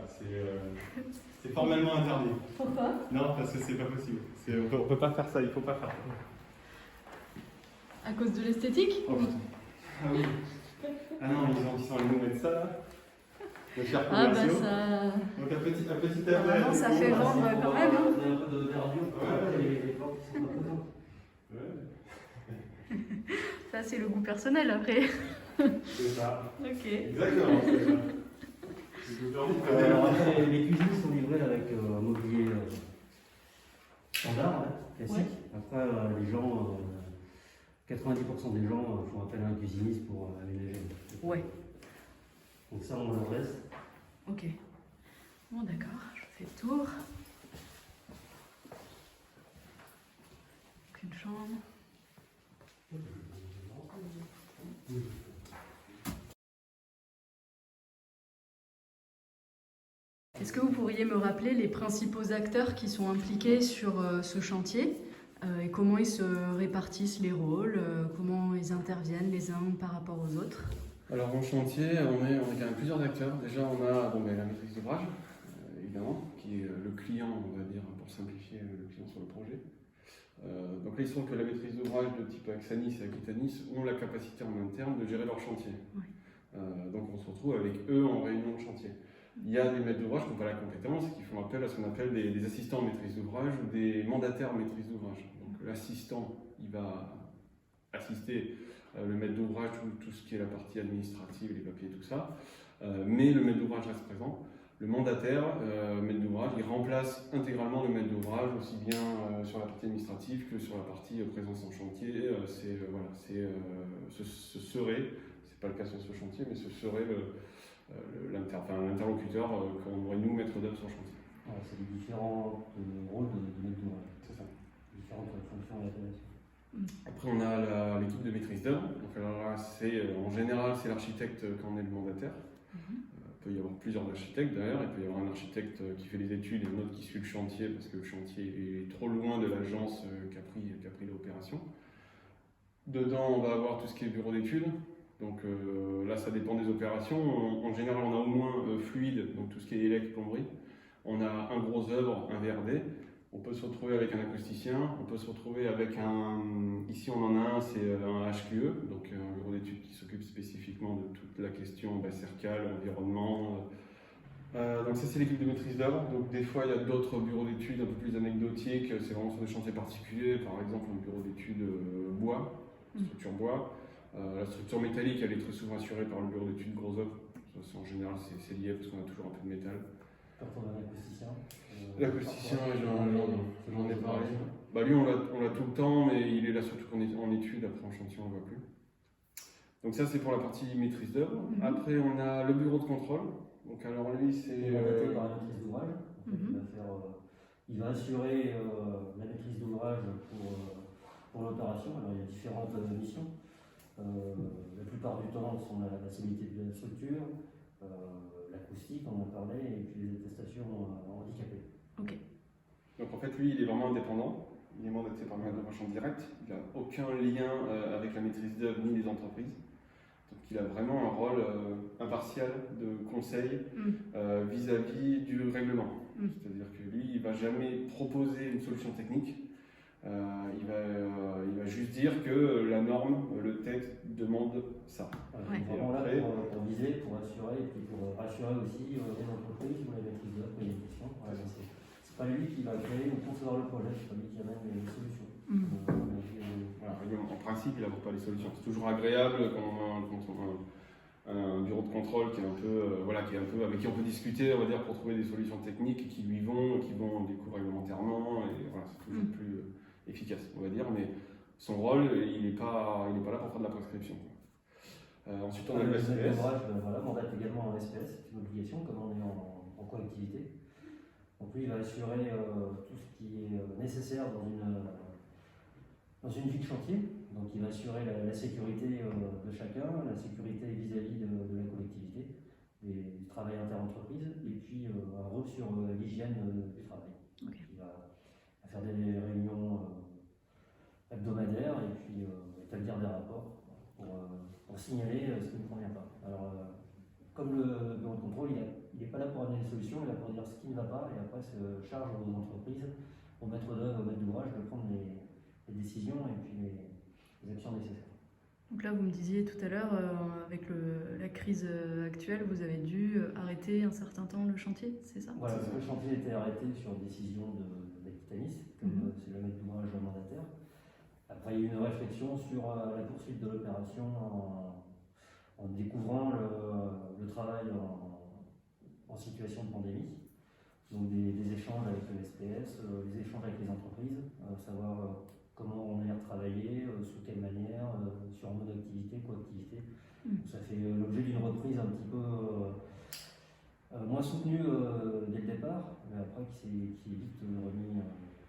c'est formellement interdit. Pourquoi? Non, parce que c'est pas possible. On peut pas faire ça, il faut pas faire ça. À cause de l'esthétique? Oh putain. Ah oui. Ah non, ils sont allés nous mettre ça là. Le cher Ah bah commerciaux. ça... Donc un petit Normalement, ça fait vendre quand même. Hein. Il y a un peu de verdure, les plantes qui sont pas présentes. Ça, c'est le goût personnel après. C'est ça. Ok. Exactement, c'est ça. Alors après, les cuisines sont livrées avec un mobilier standard, classique. Ouais. Après, les gens, 90% des gens font appel à un cuisiniste pour aménager. Ouais. Donc ça, on en laisse. Ok. Bon, d'accord, je fais le tour. Donc, une chambre. Est-ce que vous pourriez me rappeler les principaux acteurs qui sont impliqués sur ce chantier et comment ils se répartissent les rôles, comment ils interviennent les uns par rapport aux autres? Alors en chantier, on est quand même plusieurs acteurs. Déjà on a la maîtrise d'ouvrage, évidemment, qui est le client, on va dire, pour simplifier, le client sur le projet. Donc là il se trouve que la maîtrise d'ouvrage de type Axanis et Aquitanis ont la capacité en interne de gérer leur chantier. Oui. Donc on se retrouve avec eux en réunion de chantier. Il y a des maîtres d'ouvrage qui n'ont pas la compétence, qui font appel à ce qu'on appelle des assistants en maîtrise d'ouvrage ou des mandataires en maîtrise d'ouvrage. Donc l'assistant, il va assister le maître d'ouvrage, tout ce qui est la partie administrative, les papiers, tout ça. Mais le maître d'ouvrage reste présent. Le mandataire, maître d'ouvrage, il remplace intégralement le maître d'ouvrage, aussi bien sur la partie administrative que sur la partie présence en chantier. Ce serait, c'est pas le cas sur ce chantier, mais ce serait l'interlocuteur qu'on aurait nous maître d'œuvre sur chantier. Voilà, c'est les différents rôles de maître d'ouvrage. C'est ça. Différentes fonctions et appellations. Après, on a l'équipe de maîtrise d'œuvre. Donc, alors là, en général, c'est l'architecte quand on est le mandataire. Il peut y avoir plusieurs architectes d'ailleurs. Il peut y avoir un architecte qui fait les études et un autre qui suit le chantier parce que le chantier est trop loin de l'agence qui a pris l'opération. Dedans, on va avoir tout ce qui est bureau d'études. Donc là, ça dépend des opérations. En général, on a au moins fluide, donc tout ce qui est élec, plomberie. On a un gros œuvre, un VRD. On peut se retrouver avec un acousticien. On peut se retrouver avec ici, on en a un, c'est un HQE, donc un bureau d'études qui s'occupe spécifiquement de toute la question cercale, environnement. Donc ça, c'est l'équipe de maîtrise d'œuvre. Donc des fois, il y a d'autres bureaux d'études un peu plus anecdotiques. C'est vraiment sur des chantiers particuliers. Par exemple, un bureau d'études bois, structure bois. La structure métallique, elle est très souvent assurée par le bureau d'études gros œuvres. En général, c'est lié parce qu'on a toujours un peu de métal. Quand on a un acousticien. L'acousticien, j'en ai parlé. Lui, on l'a tout le temps, mais il est là surtout en études. Après, en chantier, on ne le voit plus. Donc ça, c'est pour la partie maîtrise d'œuvre. Après, on a le bureau de contrôle. Donc alors lui, c'est... mandaté par la maîtrise d'ouvrage. Il va assurer la maîtrise d'ouvrage pour l'opération. Alors il y a différentes missions. La plupart du temps, sont la solidité de la structure, l'acoustique, on en parlait, et puis les attestations handicapées. Ok. Donc en fait, lui, il est vraiment indépendant. Il est mandaté par le maître d'ouvrage en direct. Il n'a aucun lien avec la maîtrise d'œuvre ni les entreprises. Donc il a vraiment un rôle impartial de conseil vis-à-vis du règlement. C'est-à-dire que lui, il ne va jamais proposer une solution technique. Il va juste dire que la norme, le texte demande ça. Il est vraiment là pour viser, pour assurer, et puis pour rassurer aussi les entreprises ou la maîtrise d'œuvre, les questions. Voilà, c'est pas lui qui va créer ou concevoir le projet, c'est pas lui qui amène les solutions. En principe, il n'apporte pas les solutions. C'est toujours agréable quand on a un bureau de contrôle qui est un peu, avec qui on peut discuter, on va dire, pour trouver des solutions techniques qui lui vont, qui vont du coup réglementairement, et voilà, c'est toujours plus efficace, on va dire, mais son rôle, il n'est pas là pour faire de la prescription. Ensuite, on a le SPS. Mandate également un SPS, c'est une obligation, comme on est en collectivité. Donc lui, il va assurer tout ce qui est nécessaire dans une vie de chantier. Donc il va assurer la sécurité de chacun, la sécurité vis-à-vis de la collectivité, du travail interentreprise, et puis un rôle sur l'hygiène du travail. Okay. Il va faire des réunions hebdomadaires et puis établir des rapports pour signaler ce qui ne convient pas. Alors, comme le bureau de contrôle, il n'est pas là pour amener des solutions, il est là pour dire ce qui ne va pas, et après se charge aux entreprises, aux maîtres d'œuvre, aux maîtres d'ouvrage de prendre les décisions et puis les actions nécessaires. Donc là, vous me disiez tout à l'heure, avec la crise actuelle, vous avez dû arrêter un certain temps le chantier, c'est ça? Voilà, le chantier était arrêté sur décision d'Aquitanis, comme c'est le maître d'ouvrage mandataire. Après, il y a eu une réflexion sur la poursuite de l'opération en découvrant le travail en situation de pandémie. Donc des échanges avec le SPS, des échanges avec les entreprises, savoir comment on a travaillé, sous quelle manière, sur un mode d'activité, coactivité. Ça fait l'objet d'une reprise un petit peu moins soutenue dès le départ, mais après qui est vite remis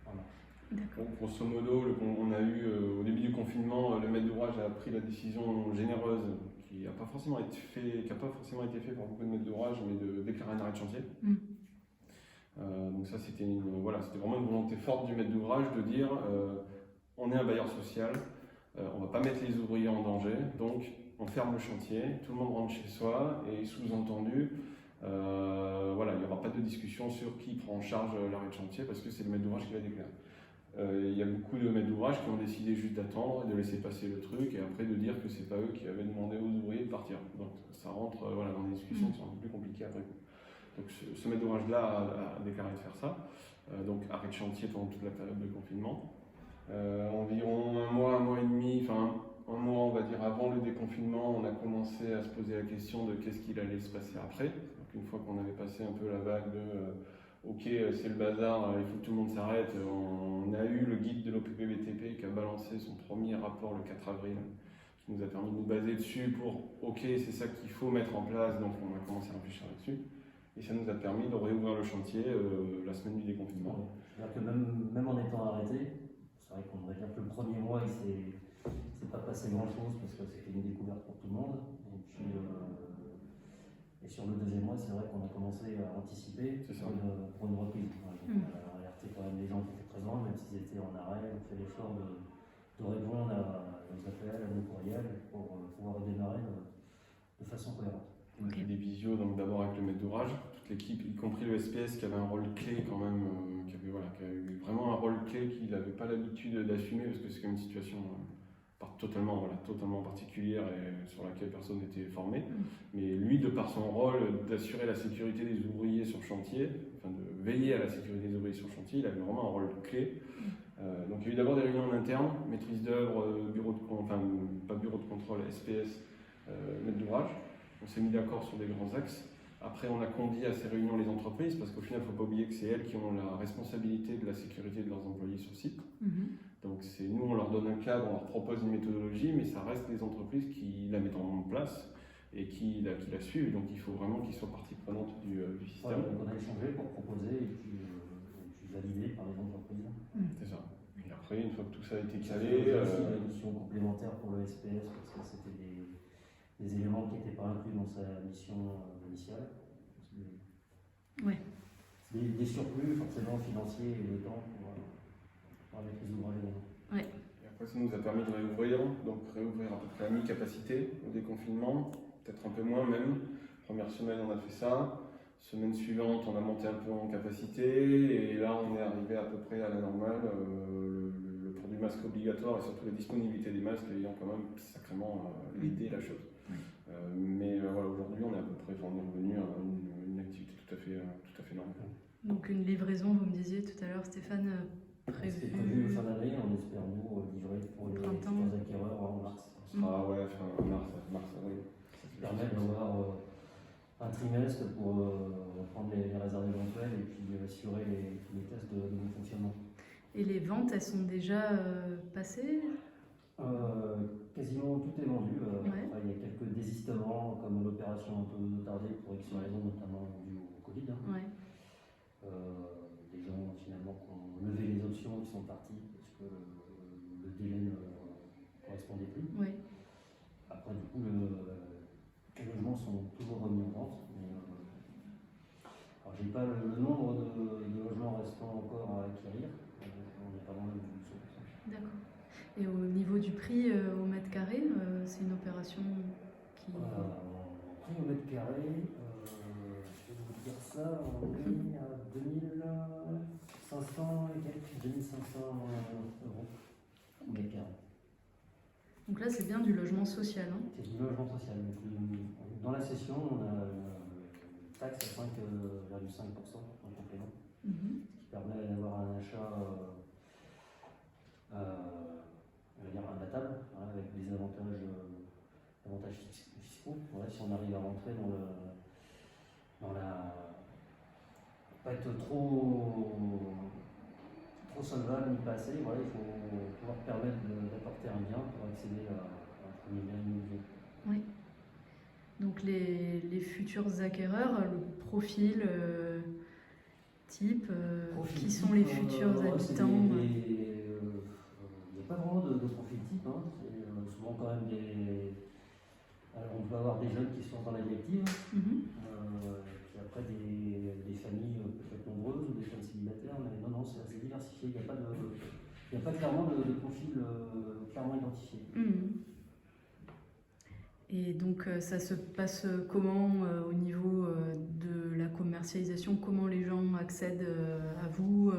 en marche. D'accord. Donc, grosso modo, on a eu au début du confinement, le maître d'ouvrage a pris la décision généreuse qui n'a pas forcément été fait par beaucoup de maîtres d'ouvrage, mais de déclarer un arrêt de chantier. Donc ça, c'était vraiment une volonté forte du maître d'ouvrage de dire on est un bailleur social, on ne va pas mettre les ouvriers en danger, donc on ferme le chantier, tout le monde rentre chez soi, et sous-entendu, il n'y aura pas de discussion sur qui prend en charge l'arrêt de chantier parce que c'est le maître d'ouvrage qui va déclarer. Il y a beaucoup de maîtres d'ouvrage qui ont décidé juste d'attendre et de laisser passer le truc et après de dire que c'est pas eux qui avaient demandé aux ouvriers de partir. Donc ça rentre dans des discussions qui sont un peu plus compliquées après. Donc ce maître d'ouvrage-là a déclaré de faire ça. Donc arrêt de chantier pendant toute la période de confinement. Environ un mois et demi, un mois on va dire avant le déconfinement, on a commencé à se poser la question de qu'est-ce qu'il allait se passer après. Donc une fois qu'on avait passé un peu la vague de ok, c'est le bazar, il faut que tout le monde s'arrête. On a eu le guide de l'OPPBTP qui a balancé son premier rapport le 4 avril, qui nous a permis de nous baser dessus pour ok, c'est ça qu'il faut mettre en place, donc on a commencé à réfléchir là-dessus. Et ça nous a permis de réouvrir le chantier la semaine du déconfinement. C'est-à-dire que même en étant arrêté, c'est vrai qu'on va dire que le premier mois, il s'est pas passé grand-chose parce que c'était une découverte pour tout le monde. Et sur le deuxième mois, c'est vrai qu'on a commencé à anticiper pour une reprise. On a alerté quand même les gens qui étaient présents, même s'ils étaient en arrêt, on fait l'effort de répondre à nos appels, à nos courriels, pour pouvoir redémarrer de façon cohérente. On a fait des visios d'abord avec le maître d'ouvrage, toute l'équipe, y compris le SPS qui avait un rôle clé quand même, qui avait eu vraiment un rôle clé qu'il n'avait pas l'habitude d'assumer parce que c'est quand même une situation totalement particulière et sur laquelle personne n'était formé. Mais lui, de par son rôle d'assurer la sécurité des ouvriers sur chantier, de veiller à la sécurité des ouvriers sur chantier, il avait vraiment un rôle clé. Donc il y a eu d'abord des réunions en interne, maîtrise d'œuvre, pas bureau de contrôle, SPS, maître d'ouvrage. On s'est mis d'accord sur des grands axes. Après, on a convié à ces réunions les entreprises, parce qu'au final, il ne faut pas oublier que c'est elles qui ont la responsabilité de la sécurité de leurs employés sur site. Donc nous, on leur donne un cadre, on leur propose une méthodologie, mais ça reste les entreprises qui la mettent en place et qui la suivent. Donc il faut vraiment qu'ils soient partie prenante du système. Donc on a échangé pour proposer et puis valider par les entreprises. C'est ça. Et après, une fois que tout ça a été calé... Il y a aussi une mission complémentaire pour le SPS, parce que c'était des éléments qui n'étaient pas inclus dans sa mission initiale. Ouais. Des surplus forcément financiers et de temps pour mettre les ouvrages dedans. Ouais. Et après, ça nous a permis de réouvrir à peu près à mi-capacité au déconfinement, peut-être un peu moins même. Première semaine, on a fait ça. Semaine suivante, on a monté un peu en capacité et là, on est arrivé à peu près à la normale. Le port du masque obligatoire et surtout la disponibilité des masques ayant quand même sacrément aidé la chose. Mais aujourd'hui, on est à peu près revenu à une activité tout à fait normale. Donc une livraison, vous me disiez tout à l'heure, Stéphane, C'était prévu fin d'année, on espère nous livrer pour les futurs acquéreurs en mars. Ce sera fin mars, avril. Ça permet d'avoir un trimestre pour prendre les réserves éventuelles et puis assurer tous les tests de bon fonctionnement. Et les ventes, elles sont déjà passées? Quasiment tout est vendu. Ouais. Après, il y a quelques désistements, comme l'opération un peu tardée pour X raisons, notamment due au Covid. Ouais. Des gens finalement qui ont levé les options, qui sont partis parce que le délai ne correspondait plus. Ouais. Après, du coup, les logements sont toujours remis en vente. Alors, j'ai pas le nombre de logements restants encore à acquérir. On n'est pas loin de 100%. D'accord. Et au niveau du prix au mètre carré, c'est une opération qui... Prix au mètre carré, je vais vous dire ça, on est à 2500 et quelques, 2500 euros au mètre carré. Donc là, c'est bien du logement social. Hein. C'est du logement social. Donc, dans la session, on a une taxe à 5,5% en complément, ce qui permet d'avoir un achat on va dire imbattable, avec des avantages fiscaux. Si on arrive à rentrer dans pas être trop solvable ni pas assez. Voilà, il faut pouvoir permettre d'apporter un bien pour accéder à un premier bien immobilier. Oui. Donc les futurs acquéreurs, le profil type, qui sont les futurs habitants Il n'y a pas vraiment de profil type, hein. C'est souvent quand même on peut avoir des jeunes qui sont dans la directive, puis après des familles peut-être nombreuses ou des jeunes célibataires, mais non, c'est assez diversifié, il n'y a pas clairement de profil clairement identifié. Et donc ça se passe comment au niveau de la commercialisation? Comment les gens accèdent à vous?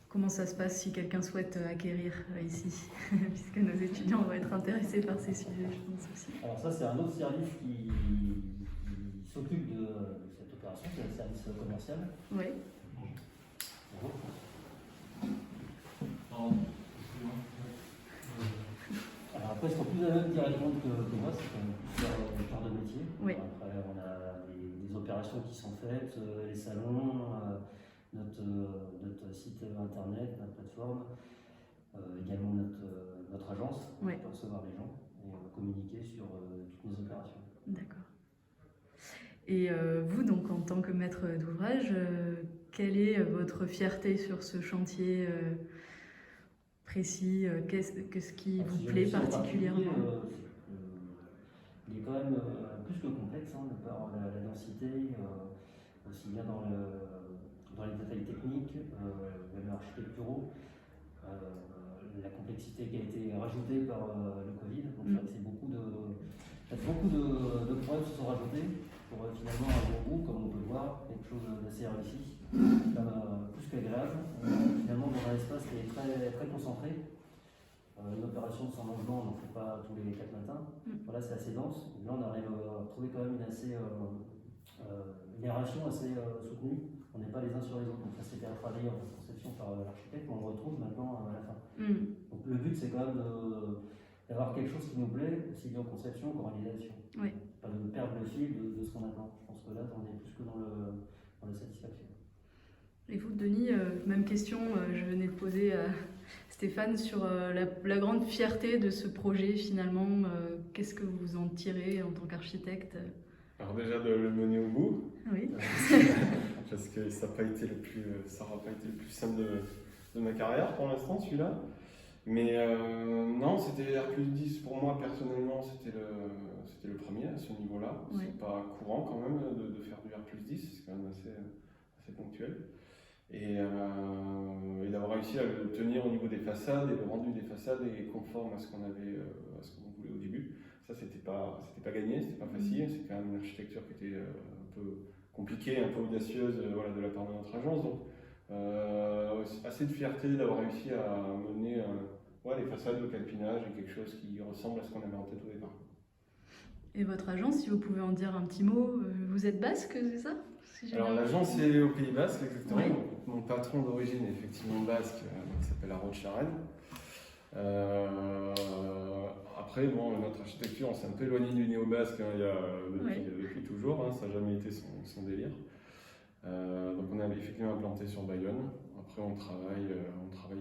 Comment ça se passe si quelqu'un souhaite acquérir ici? Puisque nos étudiants vont être intéressés par ces sujets, je pense aussi. Alors ça, c'est un autre service qui s'occupe de cette opération, c'est le service commercial. Oui. Alors après, ils sont plus à même d'y répondre que moi, c'est quand même plus leur cœur de métier. Oui. Après, on a des opérations qui sont faites, les salons, notre site internet, notre plateforme, également notre agence, Oui. pour recevoir les gens et communiquer sur toutes nos opérations. D'accord. Et vous, donc, en tant que maître d'ouvrage, quelle est votre fierté sur ce chantier précis? Qu'est-ce qui vous plaît particulièrement? Il est quand même plus que complexe, hein, de par la densité, aussi bien dans les détails techniques, même architecturaux, la complexité qui a été rajoutée par le Covid. Donc c'est vrai que beaucoup de problèmes se sont rajoutés pour finalement un bon bout, comme on peut le voir, quelque chose d'assez réussi, plus qu'agréable, finalement dans un espace qui est très, très concentré. Une opération de 100 logements, on n'en fait pas tous les 4 matins. Voilà, c'est assez dense. Là, on arrive à trouver quand même une aération assez soutenue. On n'est pas les uns sur les autres. Donc ça, c'était à travailler en conception par l'architecte, on le retrouve maintenant à la fin. Donc le but, c'est quand même d'avoir quelque chose qui nous plaît, aussi bien en conception qu'en réalisation. Oui. Pas de perdre le fil de ce qu'on attend. Je pense que là, on est plus que dans la satisfaction. Et vous, Denis, même question, je venais de poser à Stéphane sur la grande fierté de ce projet finalement. Qu'est-ce que vous en tirez en tant qu'architecte? Alors déjà de le mener au bout, Oui. parce que ça n'aura pas été le plus simple de ma carrière pour l'instant, celui-là. Mais non, c'était R+10 pour moi personnellement, c'était le premier à ce niveau-là. Oui. C'est pas courant quand même de faire du R+10, c'est quand même assez ponctuel. Et d'avoir réussi à le tenir au niveau des façades, et le rendu des façades est conforme à ce qu'on voulait au début. Ça, c'était pas gagné, c'était pas facile, c'est quand même une architecture qui était un peu compliquée, un peu audacieuse de la part de notre agence. Donc assez de fierté d'avoir réussi à mener les façades, le calpinage et quelque chose qui ressemble à ce qu'on avait en tête au départ. Et votre agence, si vous pouvez en dire un petit mot, vous êtes basque, c'est ça? Alors l'agence est au Pays Basque, exactement. Oui. Mon patron d'origine est effectivement basque, il s'appelle Harold Charen. Après, notre architecture, on s'est un peu éloigné du néo-basque depuis toujours, ça n'a jamais été son délire. Donc on est effectivement implanté sur Bayonne. Après on travaille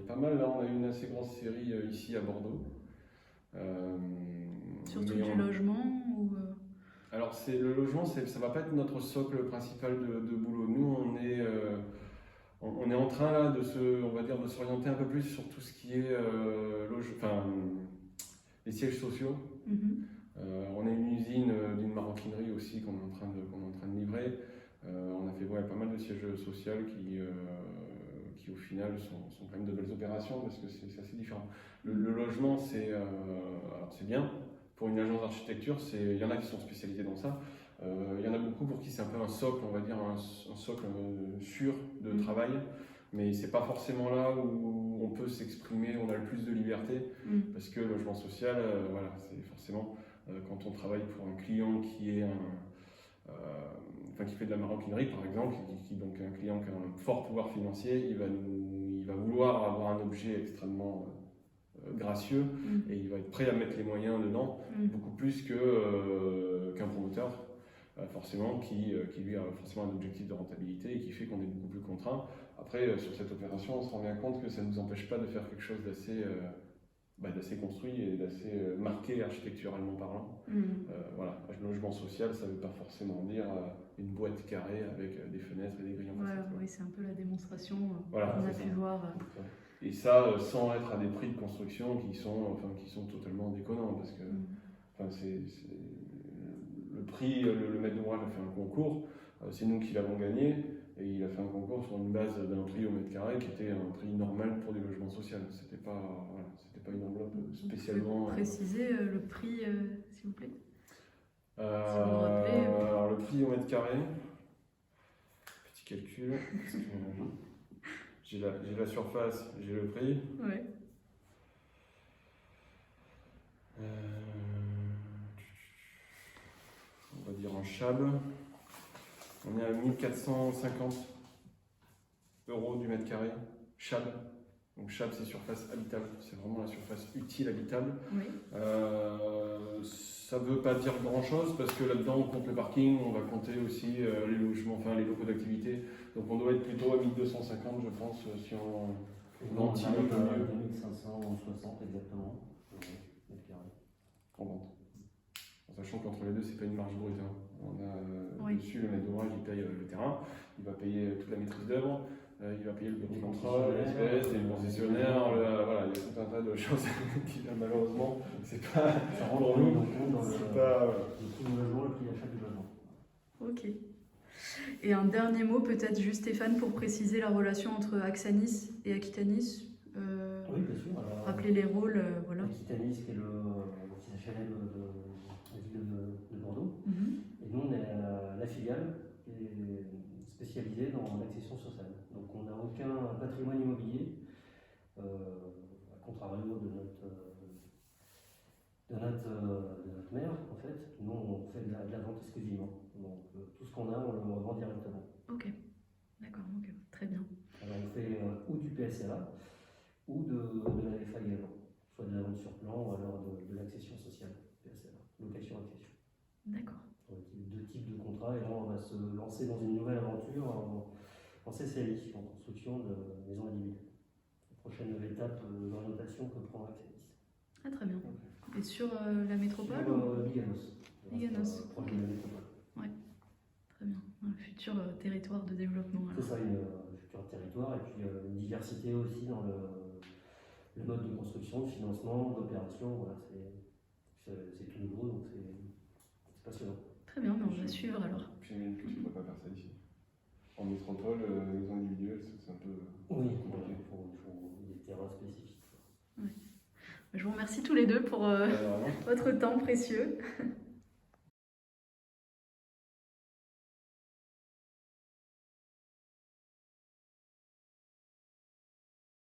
pas mal, là on a eu une assez grosse série ici à Bordeaux. Surtout du logement ou Alors le logement, ça va pas être notre socle principal de boulot. Nous on est en train là de s'orienter un peu plus sur tout ce qui est les sièges sociaux. On a une usine d'une maroquinerie aussi qu'on est en train de livrer. On a fait pas mal de sièges sociaux qui au final sont quand même de belles opérations parce que c'est assez différent. Le logement, c'est bien. Pour une agence d'architecture, il y en a qui sont spécialisés dans ça. Il y en a beaucoup pour qui c'est un peu un socle, on va dire un socle sûr de travail, mais c'est pas forcément là où on peut s'exprimer, on a le plus de liberté, parce que le logement social, c'est forcément quand on travaille pour un client qui est qui fait de la maroquinerie par exemple, donc un client qui a un fort pouvoir financier, il va vouloir avoir un objet extrêmement gracieux et il va être prêt à mettre les moyens dedans, beaucoup plus qu'un promoteur forcément, qui lui a forcément un objectif de rentabilité et qui fait qu'on est beaucoup plus contraint. Après, sur cette opération, on se rend bien compte que ça ne nous empêche pas de faire quelque chose d'assez construit et d'assez marqué architecturalement parlant. Voilà, un logement social, ça ne veut pas forcément dire une boîte carrée avec des fenêtres et des grilles en façade. Oui, c'est un peu la démonstration Voilà, qu'on a c'est pu ça. voir. Et ça, sans être à des prix de construction qui sont totalement déconnants, parce que le prix, le maître d'ouvrage a fait un concours, c'est nous qui l'avons gagné, et il a fait un concours sur une base d'un prix au mètre carré qui était un prix normal pour des logements sociaux. C'était pas une enveloppe spécialement. Vous pouvez préciser le prix, s'il vous plaît? vous rappelez. Alors le prix au mètre carré, petit calcul, parce que j'ai la surface, j'ai le prix. Ouais. On va dire en chab, on est à 1450 € du mètre carré, chab. Donc chab, c'est surface habitable, c'est vraiment la surface utile habitable. Oui. Ça ne veut pas dire grand chose parce que là-dedans on compte le parking, on va compter aussi les logements, les locaux d'activité. Donc on doit être plutôt à 1250, je pense, si on ventile un peu mieux. 2560 exactement, mètre carré. En vente. En sachant qu'entre les deux, c'est pas une marge brute. Hein. On a dessus le maître d'ouvrage, il paye le terrain, il va payer toute la maîtrise d'œuvre, il va payer le bureau de contrôle, l'espèce, les concessionnaires, voilà, il y a tout un tas de choses qui malheureusement, c'est pas Ça rentre pour nous, dans c'est pas. le prix du logement, le prix d'achat du logement. Ok. Et un dernier mot, peut-être juste Stéphane, pour préciser la relation entre Axanis et Aquitanis. Oui, bien sûr. Alors, Rappeler les rôles, voilà. Aquitanis, qui est le HLM de la ville de Bordeaux. Mhm. Et nous, on est la filiale qui est spécialisée dans l'accession sociale. Donc, on n'a aucun patrimoine immobilier, à contrario de notre mère, en fait. Nous, on fait de la vente exclusivement. Donc, tout ce qu'on a, on le revend directement. Ok, d'accord, ok, très bien. Alors, on fait ou du PSA ou de la FA également, soit de la vente sur plan ou alors de l'accession sociale, PSA, location-accession. D'accord. Deux types de contrats, et là on va se lancer dans une nouvelle aventure en CCI, en construction de maisons individuelles. La prochaine étape d'orientation que prend Axanis. Ah, très bien. Et sur la métropole Sur Biganos. Biganos. Proche de la métropole. Très bien. Un futur territoire de développement. C'est ça, un futur territoire, et puis une diversité aussi dans le mode de construction, de financement, d'opération. Voilà, c'est tout nouveau, donc c'est passionnant. Très bien, mais on va suivre alors. Puis une plus, on ne peut pas faire ça ici. En métropole, les individuels, c'est un peu Oui, compliqué. il faut des terrains spécifiques. Je vous remercie tous les deux pour votre temps précieux.